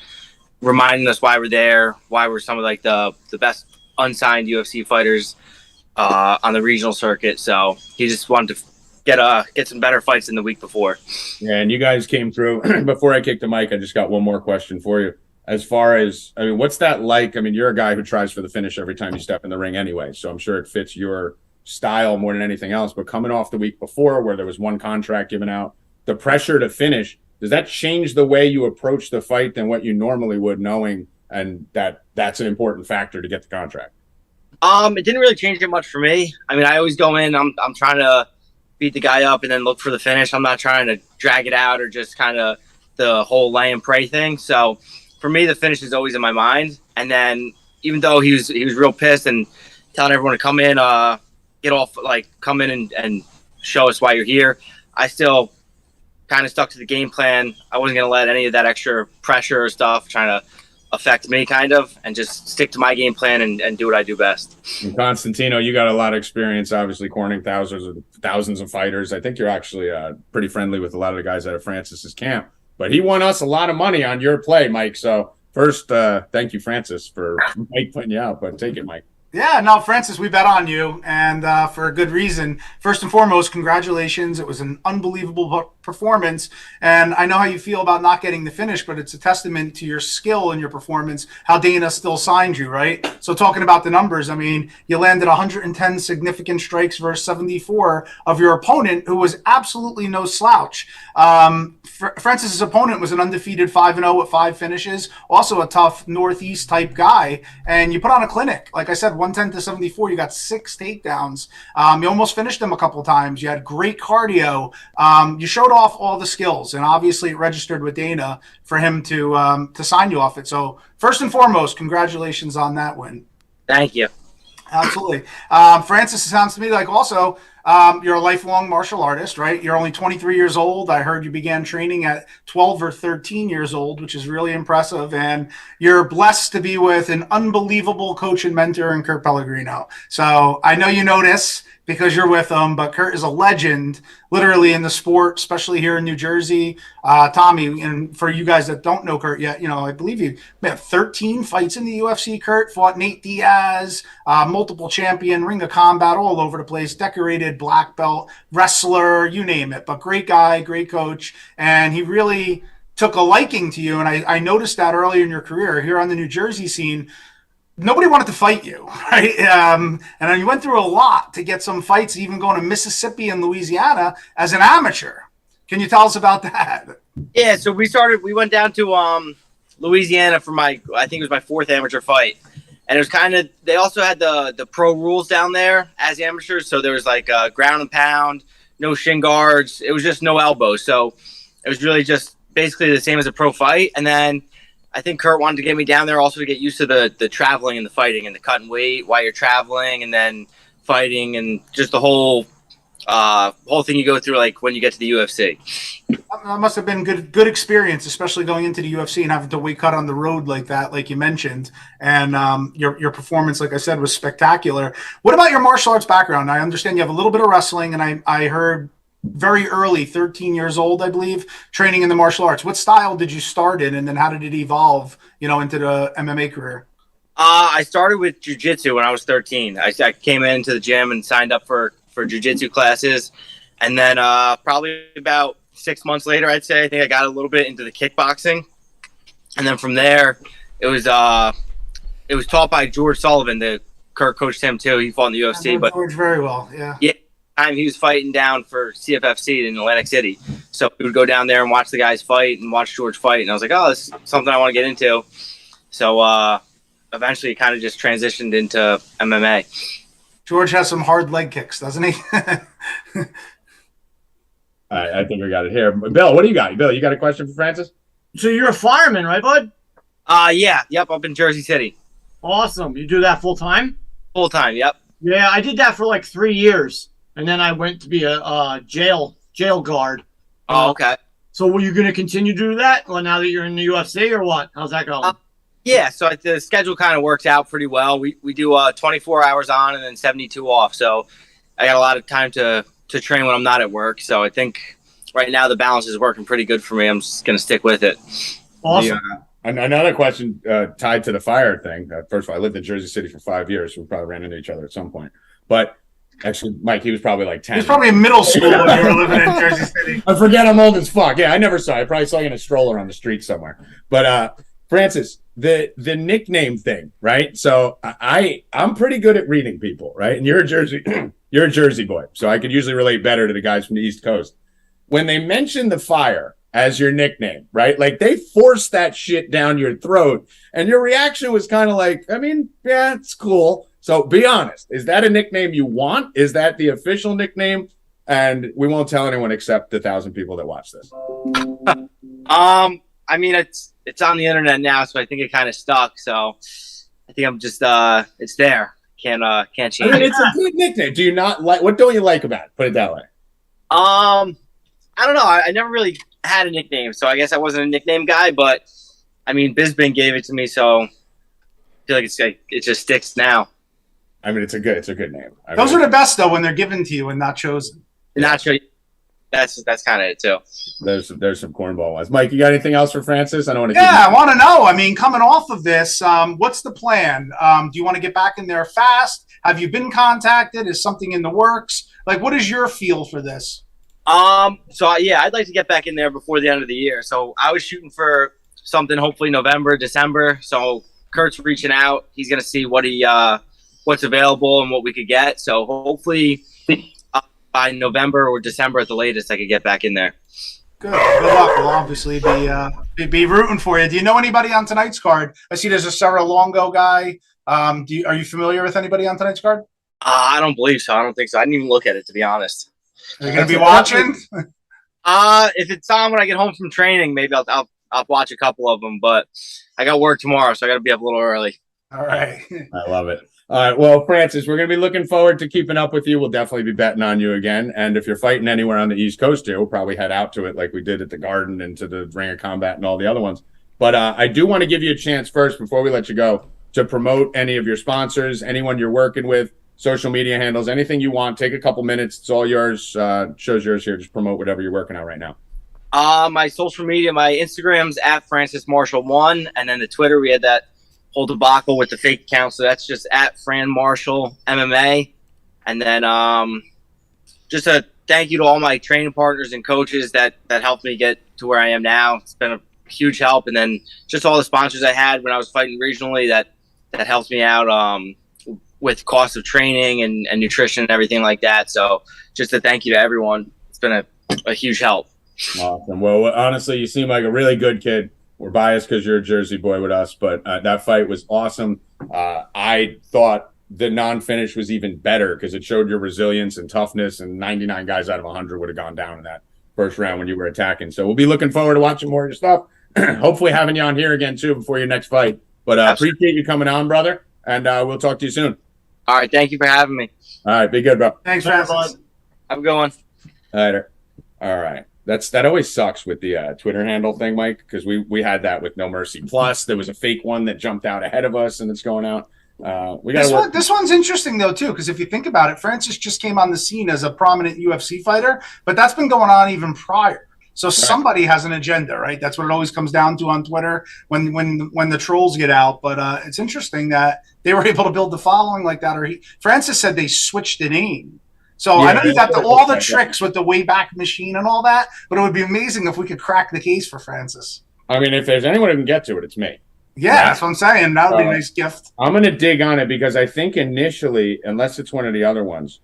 [SPEAKER 6] reminding us why we're there, why we're some of like the best unsigned UFC fighters on the regional circuit. So he just wanted to get some better fights than the week before.
[SPEAKER 1] Yeah, and you guys came through. Before I kick the mic, I just got one more question for you. As far as, I mean, what's that like? I mean, you're a guy who tries for the finish every time you step in the ring anyway, so I'm sure it fits your style more than anything else. But coming off the week before where there was one contract given out, the pressure to finish, does that change the way you approach the fight than what you normally would, knowing and that's an important factor to get the contract?
[SPEAKER 6] It didn't really change it much for me. I mean, I always go in, I'm trying to beat the guy up and then look for the finish. I'm not trying to drag it out or just kind of the whole lay and pray thing. So for me, the finish is always in my mind. And then even though he was real pissed and telling everyone to come in, get off, like come in and show us why you're here, I still kind of stuck to the game plan. I wasn't going to let any of that extra pressure or stuff trying to affect me kind of, and just stick to my game plan and do what I do best.
[SPEAKER 1] And Constantino, you got a lot of experience, obviously cornering thousands of fighters. I think you're actually pretty friendly with a lot of the guys out of Francis's camp, but he won us a lot of money on your play, Mike. So first, thank you, Francis, for Mike putting you out, but take it, Mike.
[SPEAKER 5] Yeah, no, Francis, we bet on you, and for a good reason. First and foremost, congratulations. It was an unbelievable performance, and I know how you feel about not getting the finish, but it's a testament to your skill and your performance, how Dana still signed you, right? So talking about the numbers, I mean, you landed 110 significant strikes versus 74 of your opponent, who was absolutely no slouch. Francis's opponent was an undefeated 5-0 with 5 finishes, also a tough Northeast-type guy, and you put on a clinic. Like I said, 110 to 74, you got 6 takedowns. You almost finished them a couple times. You had great cardio. You showed off all the skills, and obviously it registered with Dana for him to sign you off it. So first and foremost, congratulations on that win.
[SPEAKER 6] Thank you.
[SPEAKER 5] Absolutely. Francis, it sounds to me like also you're a lifelong martial artist, right? You're only 23 years old. I heard you began training at 12 or 13 years old, which is really impressive. And you're blessed to be with an unbelievable coach and mentor in Kurt Pellegrino. So I know you know this because you're with him, but Kurt is a legend literally in the sport, especially here in New Jersey. Tommy, and for you guys that don't know Kurt yet, I believe you had 13 fights in the UFC. Kurt fought Nate Diaz, multiple champion, Ring of Combat, all over the place, decorated black belt, wrestler, you name it. But great guy, great coach, and he really took a liking to you. And I noticed that earlier in your career here on the New Jersey scene. Nobody wanted to fight you, right? And you went through a lot to get some fights, even going to Mississippi and Louisiana as an amateur. Can you tell us about that?
[SPEAKER 6] Yeah, so we went down to Louisiana for I think it was my 4th amateur fight. And it was kind of, they also had the pro rules down there as amateurs. So there was like ground and pound, no shin guards. It was just no elbows. So it was really just basically the same as a pro fight. And then I think Kurt wanted to get me down there also to get used to the traveling and the fighting and the cut and weight while you're traveling and then fighting and just the whole thing you go through like when you get to the UFC.
[SPEAKER 5] That must have been good experience, especially going into the UFC and having to weight cut on the road like that, like you mentioned. And your performance, like I said, was spectacular. What about your martial arts background? I understand you have a little bit of wrestling, and I heard very early, 13 years old, I believe, training in the martial arts. What style did you start in, and then how did it evolve, into the MMA career?
[SPEAKER 6] I started with jiu-jitsu when I was 13. I came into the gym and signed up for jiu-jitsu classes. And then probably about 6 months later, I'd say, I think I got a little bit into the kickboxing. And then from there, it was taught by George Sullivan. Kirk coached him too. He fought in the UFC. But
[SPEAKER 5] George very well, yeah.
[SPEAKER 6] Yeah, time he was fighting down for CFFC in Atlantic City. So we would go down there and watch the guys fight and watch George fight. And I was like, oh, this is something I want to get into. So eventually it kind of just transitioned into MMA.
[SPEAKER 5] George has some hard leg kicks, doesn't he?
[SPEAKER 1] I think we got it here. Bill, what do you got? Bill, you got a question for Francis?
[SPEAKER 2] So you're a fireman, right, bud?
[SPEAKER 6] Yeah, yep, up in Jersey City.
[SPEAKER 2] Awesome. You do that full time?
[SPEAKER 6] Full time, yep.
[SPEAKER 2] Yeah, I did that for like 3 years, and then I went to be a jail guard.
[SPEAKER 6] Oh, okay.
[SPEAKER 2] So were you going to continue to do that? Well, now that you're in the UFC, or what? How's that going?
[SPEAKER 6] Yeah, so the schedule kind of works out pretty well. We do 24 hours on and then 72 off. So I got a lot of time to train when I'm not at work. So I think right now the balance is working pretty good for me. I'm just going to stick with it.
[SPEAKER 2] Awesome.
[SPEAKER 1] Another question tied to the fire thing. First of all, I lived in Jersey City for 5 years. So we probably ran into each other at some point. But actually, Mike, he was probably like 10.
[SPEAKER 5] He was probably in middle school when you were living in Jersey City.
[SPEAKER 1] I forget I'm old as fuck. Yeah, I never saw you. I probably saw you in a stroller on the street somewhere. But Francis, the nickname thing, right? So I'm pretty good at reading people, right? And you're a Jersey boy, so I could usually relate better to the guys from the East Coast. When they mention the fire as your nickname, right? Like they forced that shit down your throat, and your reaction was kind of like, I mean, yeah, it's cool. So be honest, is that a nickname you want? Is that the official nickname? And we won't tell anyone except the 1,000 people that watch this.
[SPEAKER 6] I mean, it's on the internet now, so I think it kind of stuck. So I think I'm just it's there. Can't change
[SPEAKER 1] I mean,
[SPEAKER 6] it.
[SPEAKER 1] it's a good nickname. Do you not like? What don't you like about it? Put it that way.
[SPEAKER 6] I don't know. I never really had a nickname, so I guess I wasn't a nickname guy. But I mean, Bisbin gave it to me, so I feel like it just sticks now.
[SPEAKER 1] I mean, it's a good name.
[SPEAKER 5] Those are the best though when they're given to you and not chosen.
[SPEAKER 6] Not sure. That's kind of it too.
[SPEAKER 1] There's some cornball ones. Mike, you got anything else for Francis? I don't want to.
[SPEAKER 5] Yeah, I want to know. I mean, coming off of this, what's the plan? Do you want to get back in there fast? Have you been contacted? Is something in the works? Like, what is your feel for this?
[SPEAKER 6] So yeah, I'd like to get back in there before the end of the year. So I was shooting for something, hopefully November, December. So Kurt's reaching out. He's gonna see what's available and what we could get. So hopefully by November or December at the latest, I could get back in there.
[SPEAKER 5] Good luck. We'll obviously be rooting for you. Do you know anybody on tonight's card? I see there's a Sarah Longo guy. Are you familiar with anybody on tonight's card?
[SPEAKER 6] I don't believe so. I don't think so. I didn't even look at it, to be honest.
[SPEAKER 5] Are you going to be watching?
[SPEAKER 6] If it's on when I get home from training, maybe I'll watch a couple of them. But I got work tomorrow, so I got to be up a little early.
[SPEAKER 5] All right.
[SPEAKER 1] I love it. All right. Well, Francis, we're going to be looking forward to keeping up with you. We'll definitely be betting on you again. And if you're fighting anywhere on the East Coast here, we'll probably head out to it like we did at the Garden and to the Ring of Combat and all the other ones. But I do want to give you a chance first, before we let you go, to promote any of your sponsors, anyone you're working with, social media handles, anything you want. Take a couple minutes. It's all yours. Show's yours here. Just promote whatever you're working on right now.
[SPEAKER 6] My social media, my Instagram's at Francis Marshall 1. And then the Twitter, we had that whole debacle with the fake account, so that's just at Fran Marshall MMA. And then just a thank you to all my training partners and coaches that helped me get to where I am now. It's been a huge help. And then just all the sponsors I had when I was fighting regionally that helped me out with cost of training and nutrition and everything like that. So just a thank you to everyone. It's been a huge help.
[SPEAKER 1] Awesome. Well, honestly, you seem like a really good kid. We're biased because you're a Jersey boy with us, but that fight was awesome. I thought the non-finish was even better because it showed your resilience and toughness, and 99 guys out of 100 would have gone down in that first round when you were attacking. So we'll be looking forward to watching more of your stuff. Hopefully having you on here again, too, before your next fight. But appreciate you coming on, brother, and we'll talk to you soon.
[SPEAKER 6] All right. Thank you for having me.
[SPEAKER 1] All right. Be good, bro.
[SPEAKER 5] Thanks, Francis.
[SPEAKER 6] Have a good one.
[SPEAKER 1] Later. All right. That always sucks with the Twitter handle thing, Mike, because we had that with No Mercy Plus. There was a fake one that jumped out ahead of us, and it's going out.
[SPEAKER 5] This one's interesting though too, because if you think about it, Francis just came on the scene as a prominent UFC fighter, but that's been going on even prior. So somebody has an agenda, right? That's what it always comes down to on Twitter when the trolls get out. But it's interesting that they were able to build the following like that. Francis said they switched the name. So I know you got all the tricks with the Wayback Machine and all that, but it would be amazing if we could crack the case for Francis.
[SPEAKER 1] I mean, if there's anyone who can get to it, it's me.
[SPEAKER 5] Yeah, that's what I'm saying. That would be a nice gift.
[SPEAKER 1] I'm going to dig on it because I think initially, unless it's one of the other ones,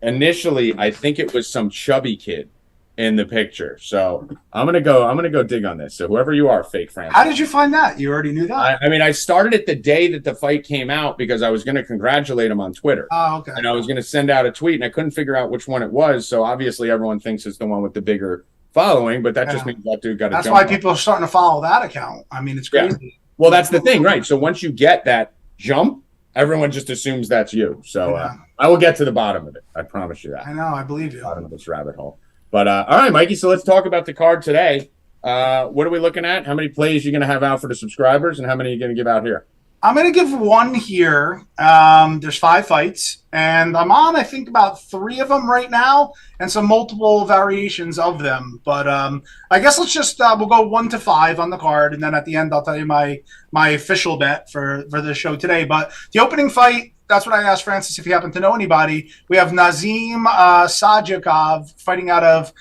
[SPEAKER 1] initially I think it was some chubby kid in the picture. So I'm gonna go dig on this. So whoever you are, fake Francis.
[SPEAKER 5] How did you find that? You already knew that?
[SPEAKER 1] I mean, I started it the day that the fight came out because I was going to congratulate him on Twitter.
[SPEAKER 5] Oh, okay.
[SPEAKER 1] And I was going to send out a tweet, and I couldn't figure out which one it was. So obviously, everyone thinks it's the one with the bigger following, but that just means that dude got a jump.
[SPEAKER 5] That's why people are starting to follow that account. I mean, it's crazy.
[SPEAKER 1] Yeah. Well, that's the thing, right? So once you get that jump, everyone just assumes that's you. So I will get to the bottom of it. I promise you that.
[SPEAKER 5] I know. I believe you.
[SPEAKER 1] Bottom of this rabbit hole. But all right, Mikey. So let's talk about the card today. What are we looking at? How many plays are you going to have out for the subscribers, and how many are you going to give out here?
[SPEAKER 5] I'm going to give one here. There's 5 fights, and I'm on, I think, about 3 of them right now, and some multiple variations of them. But I guess let's just we'll go 1 to 5 on the card, and then at the end I'll tell you my official bet for the show today. But the opening fight, that's what I asked Francis if you happen to know anybody. We have Nazim Sadyakov fighting out of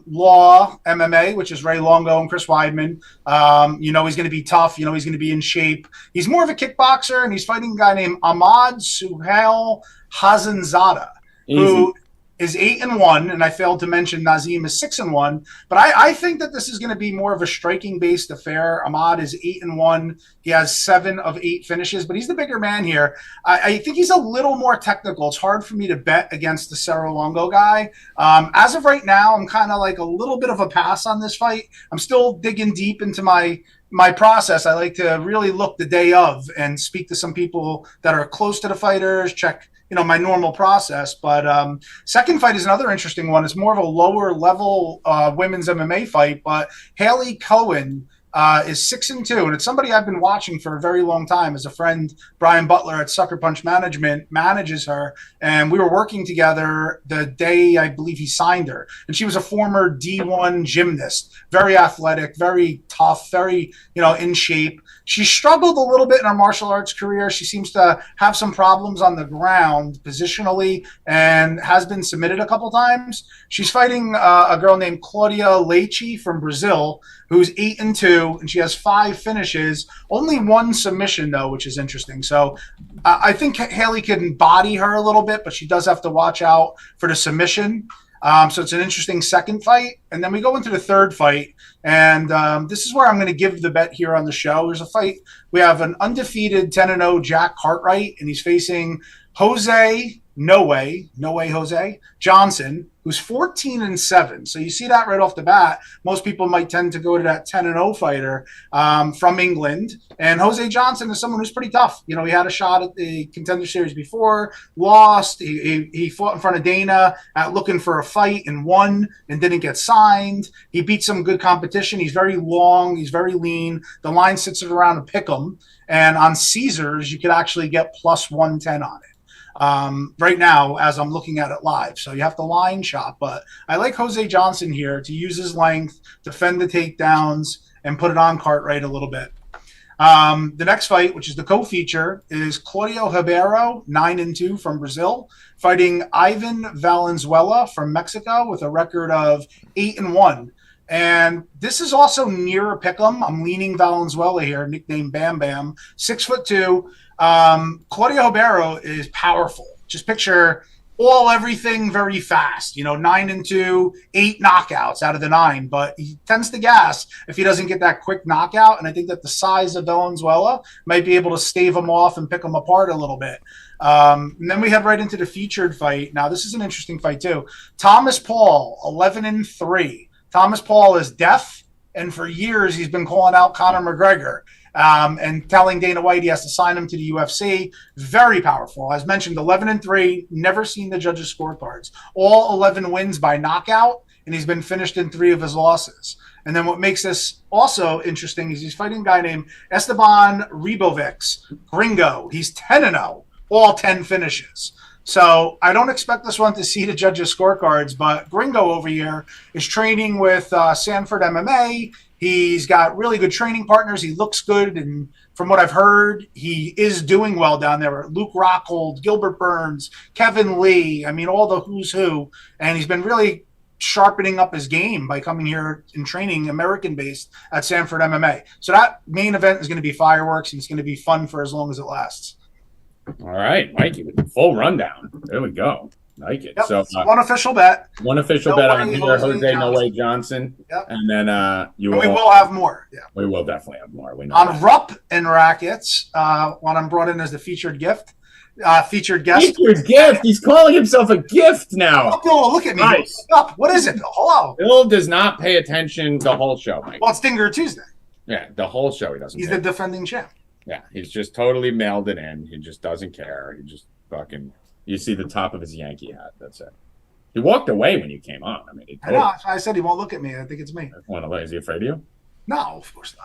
[SPEAKER 5] Law MMA, which is Ray Longo and Chris Weidman. He's going to be tough. He's going to be in shape. He's more of a kickboxer, and he's fighting a guy named Ahmad Suhail Hazanzada, who is 8-1, and I failed to mention Nazim is 6-1. But I think that this is going to be more of a striking-based affair. Ahmad is 8-1. He has 7 of 8 finishes, but he's the bigger man here. I think he's a little more technical. It's hard for me to bet against the Cerro Longo guy. As of right now, I'm kind of like a little bit of a pass on this fight. I'm still digging deep into my process. I like to really look the day of and speak to some people that are close to the fighters, check my normal process. But second fight is another interesting one. It's more of a lower level women's MMA fight, but Haley Cohen is 6-2, and it's somebody I've been watching for a very long time. As a friend, Brian Butler at Sucker Punch Management manages her, and we were working together the day I believe he signed her. And she was a former D1 gymnast, very athletic, very tough, very in shape. She struggled a little bit in her martial arts career. She seems to have some problems on the ground positionally and has been submitted a couple times. She's fighting a girl named Claudia Leite from Brazil, who's 8-2, and she has 5 finishes. Only 1 submission, though, which is interesting. So I think Haley can body her a little bit, but she does have to watch out for the submission. So it's an interesting second fight. And then we go into the third fight. And this is where I'm going to give the bet here on the show. There's a fight. We have an undefeated 10-0 Jack Cartwright, and he's facing Jose Jose Johnson, who's 14-7. So you see that right off the bat. Most people might tend to go to that 10-0 fighter from England. And Jose Johnson is someone who's pretty tough. He had a shot at the Contender Series before, lost. He fought in front of Dana looking for a fight and won and didn't get signed. He beat some good competition. He's very long. He's very lean. The line sits around a pick 'em. And on Caesars, you could actually get plus 110 on it. Right now, as I'm looking at it live. So you have to line shop, but I like Jose Johnson here to use his length, defend the takedowns, and put it on Cartwright a little bit. The next fight, which is the co-feature, is Claudio Ribeiro, 9-2 from Brazil, fighting Ivan Valenzuela from Mexico with a record of 8-1. And this is also near a pick'em. I'm leaning Valenzuela here, nicknamed Bam Bam, 6'2". Claudio Ribeiro is powerful. Just picture everything very fast. 9-2, 8 knockouts out of the 9, but he tends to gas if he doesn't get that quick knockout. And I think that the size of Valenzuela might be able to stave him off and pick him apart a little bit. And then we head right into the featured fight. Now, this is an interesting fight too. Thomas Paul, 11-3. Thomas Paul is deaf, and for years he's been calling out Conor McGregor and telling Dana White he has to sign him to the UFC. Very powerful. As mentioned, 11-3, never seen the judges' scorecards. All 11 wins by knockout, and he's been finished in 3 of his losses. And then what makes this also interesting is he's fighting a guy named Esteban Ribovics, Gringo. He's 10-0, all 10 finishes. So I don't expect this one to see the judges' scorecards, but Gringo over here is training with Sanford MMA. He's got really good training partners. He looks good, and from what I've heard, he is doing well down there. Luke Rockhold, Gilbert Burns, Kevin Lee, I mean, all the who's who. And he's been really sharpening up his game by coming here and training American-based at Sanford MMA. So that main event is going to be fireworks, and it's going to be fun for as long as it lasts.
[SPEAKER 1] All right, Mikey, with the full rundown. There we go. Like it.
[SPEAKER 5] Yep.
[SPEAKER 1] So
[SPEAKER 5] one official bet.
[SPEAKER 1] One official bet on here, Jose No Way Johnson.
[SPEAKER 5] Yep.
[SPEAKER 1] And then we
[SPEAKER 5] will have more. Yeah.
[SPEAKER 1] We will definitely have more. We know
[SPEAKER 5] on
[SPEAKER 1] that.
[SPEAKER 5] Rupp and Rackets, when I'm brought in as the featured gift. Featured guest.
[SPEAKER 1] Featured gift. He's calling himself a gift now.
[SPEAKER 5] Oh, look at me.
[SPEAKER 1] Nice.
[SPEAKER 5] What is it? Hello.
[SPEAKER 1] Bill does not pay attention the whole show, Mike.
[SPEAKER 5] Well, it's Dinger Tuesday.
[SPEAKER 1] Yeah, the whole show he doesn't.
[SPEAKER 5] He's the defending champ.
[SPEAKER 1] Yeah, he's just totally mailed it in. He just doesn't care. He just fucking. You see the top of his Yankee hat. That's it. He walked away when you came on. I mean,
[SPEAKER 5] I know. I said he won't look at me. I think it's me.
[SPEAKER 1] Is he afraid of you?
[SPEAKER 5] No, of course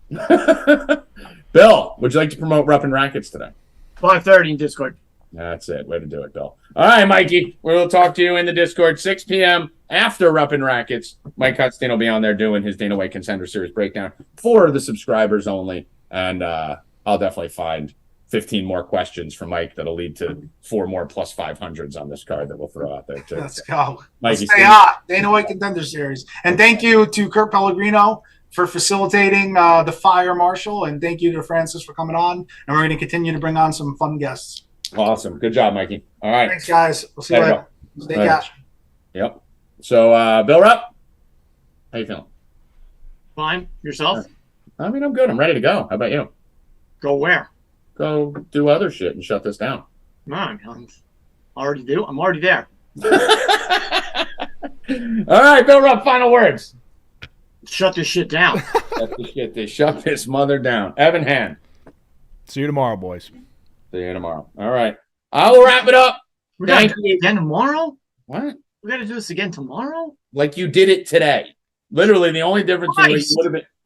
[SPEAKER 5] not.
[SPEAKER 1] Bill, would you like to promote Rupp and Rackets today?
[SPEAKER 2] 5:30 in Discord.
[SPEAKER 1] That's it. Way to do it, Bill. All right, Mikey. We'll talk to you in the Discord 6 p.m. after Rupp and Rackets. Mike Constantino will be on there doing his Dana White Contender Series breakdown for the subscribers only. And I'll definitely find 15 more questions from Mike that'll lead to 4 more plus 500s on this card that we'll throw out there, too.
[SPEAKER 5] Let's go.
[SPEAKER 1] Mikey,
[SPEAKER 5] stay hot. Dana White Contender Series. And thank you to Kurt Pellegrino for facilitating the Fire Marshall. And thank you to Francis for coming on. And we're going to continue to bring on some fun guests.
[SPEAKER 1] Awesome. Good job, Mikey. All right.
[SPEAKER 5] Thanks, guys. We'll see you later. Stay Cashin.
[SPEAKER 1] Yep. So, Bill Rupp, how you feeling?
[SPEAKER 2] Fine. Yourself?
[SPEAKER 1] I mean, I'm good. I'm ready to go. How about you?
[SPEAKER 2] Go where?
[SPEAKER 1] Go do other shit and shut this down.
[SPEAKER 2] No, I'm already there.
[SPEAKER 1] All right, Bill Rupp, final words.
[SPEAKER 2] Shut this shit down.
[SPEAKER 1] Shut this mother down. Evan Hand.
[SPEAKER 3] See you tomorrow, boys.
[SPEAKER 1] See you tomorrow. All right. I will wrap it up.
[SPEAKER 2] We're going to do it again tomorrow?
[SPEAKER 1] What?
[SPEAKER 2] We're going to do this again tomorrow?
[SPEAKER 1] Like you did it today. Literally, the only difference is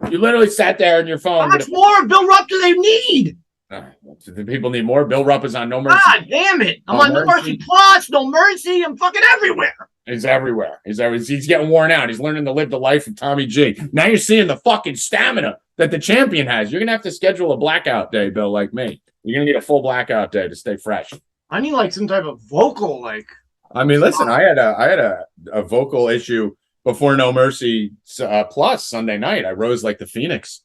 [SPEAKER 1] you literally sat there on your phone.
[SPEAKER 2] How much more Bill Rupp do they need?
[SPEAKER 1] The people need more. Bill Rupp is on No Mercy.
[SPEAKER 2] God damn it. I'm on No Mercy Plus, No Mercy. I'm fucking everywhere.
[SPEAKER 1] He's everywhere. He's getting worn out. He's learning to live the life of Tommy G. Now you're seeing the fucking stamina that the champion has. You're going to have to schedule a blackout day, Bill, like me. You're going to need a full blackout day to stay fresh.
[SPEAKER 2] I need like some type of vocal, like.
[SPEAKER 1] I mean, listen, I had a vocal issue before No Mercy Plus Sunday night. I rose like the Phoenix.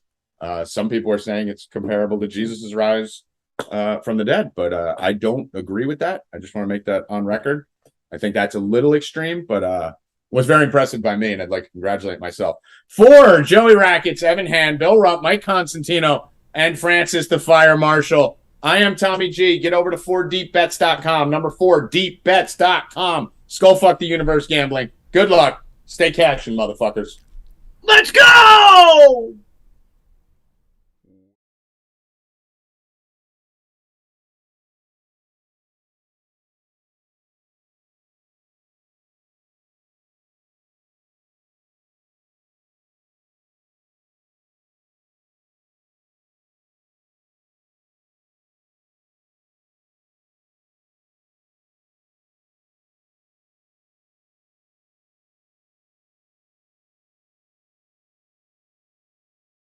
[SPEAKER 1] Some people are saying it's comparable to Jesus' rise from the dead, but I don't agree with that. I just want to make that on record. I think that's a little extreme, but was very impressive by me, and I'd like to congratulate myself. For Joey Rackets, Evan Hand, Bill Rupp, Mike Constantino, and Francis the Fire Marshall, I am Tommy G. Get over to 4deepbets.com, number 4deepbets.com. Skullfuck the universe gambling. Good luck. Stay cashin', motherfuckers.
[SPEAKER 2] Let's go!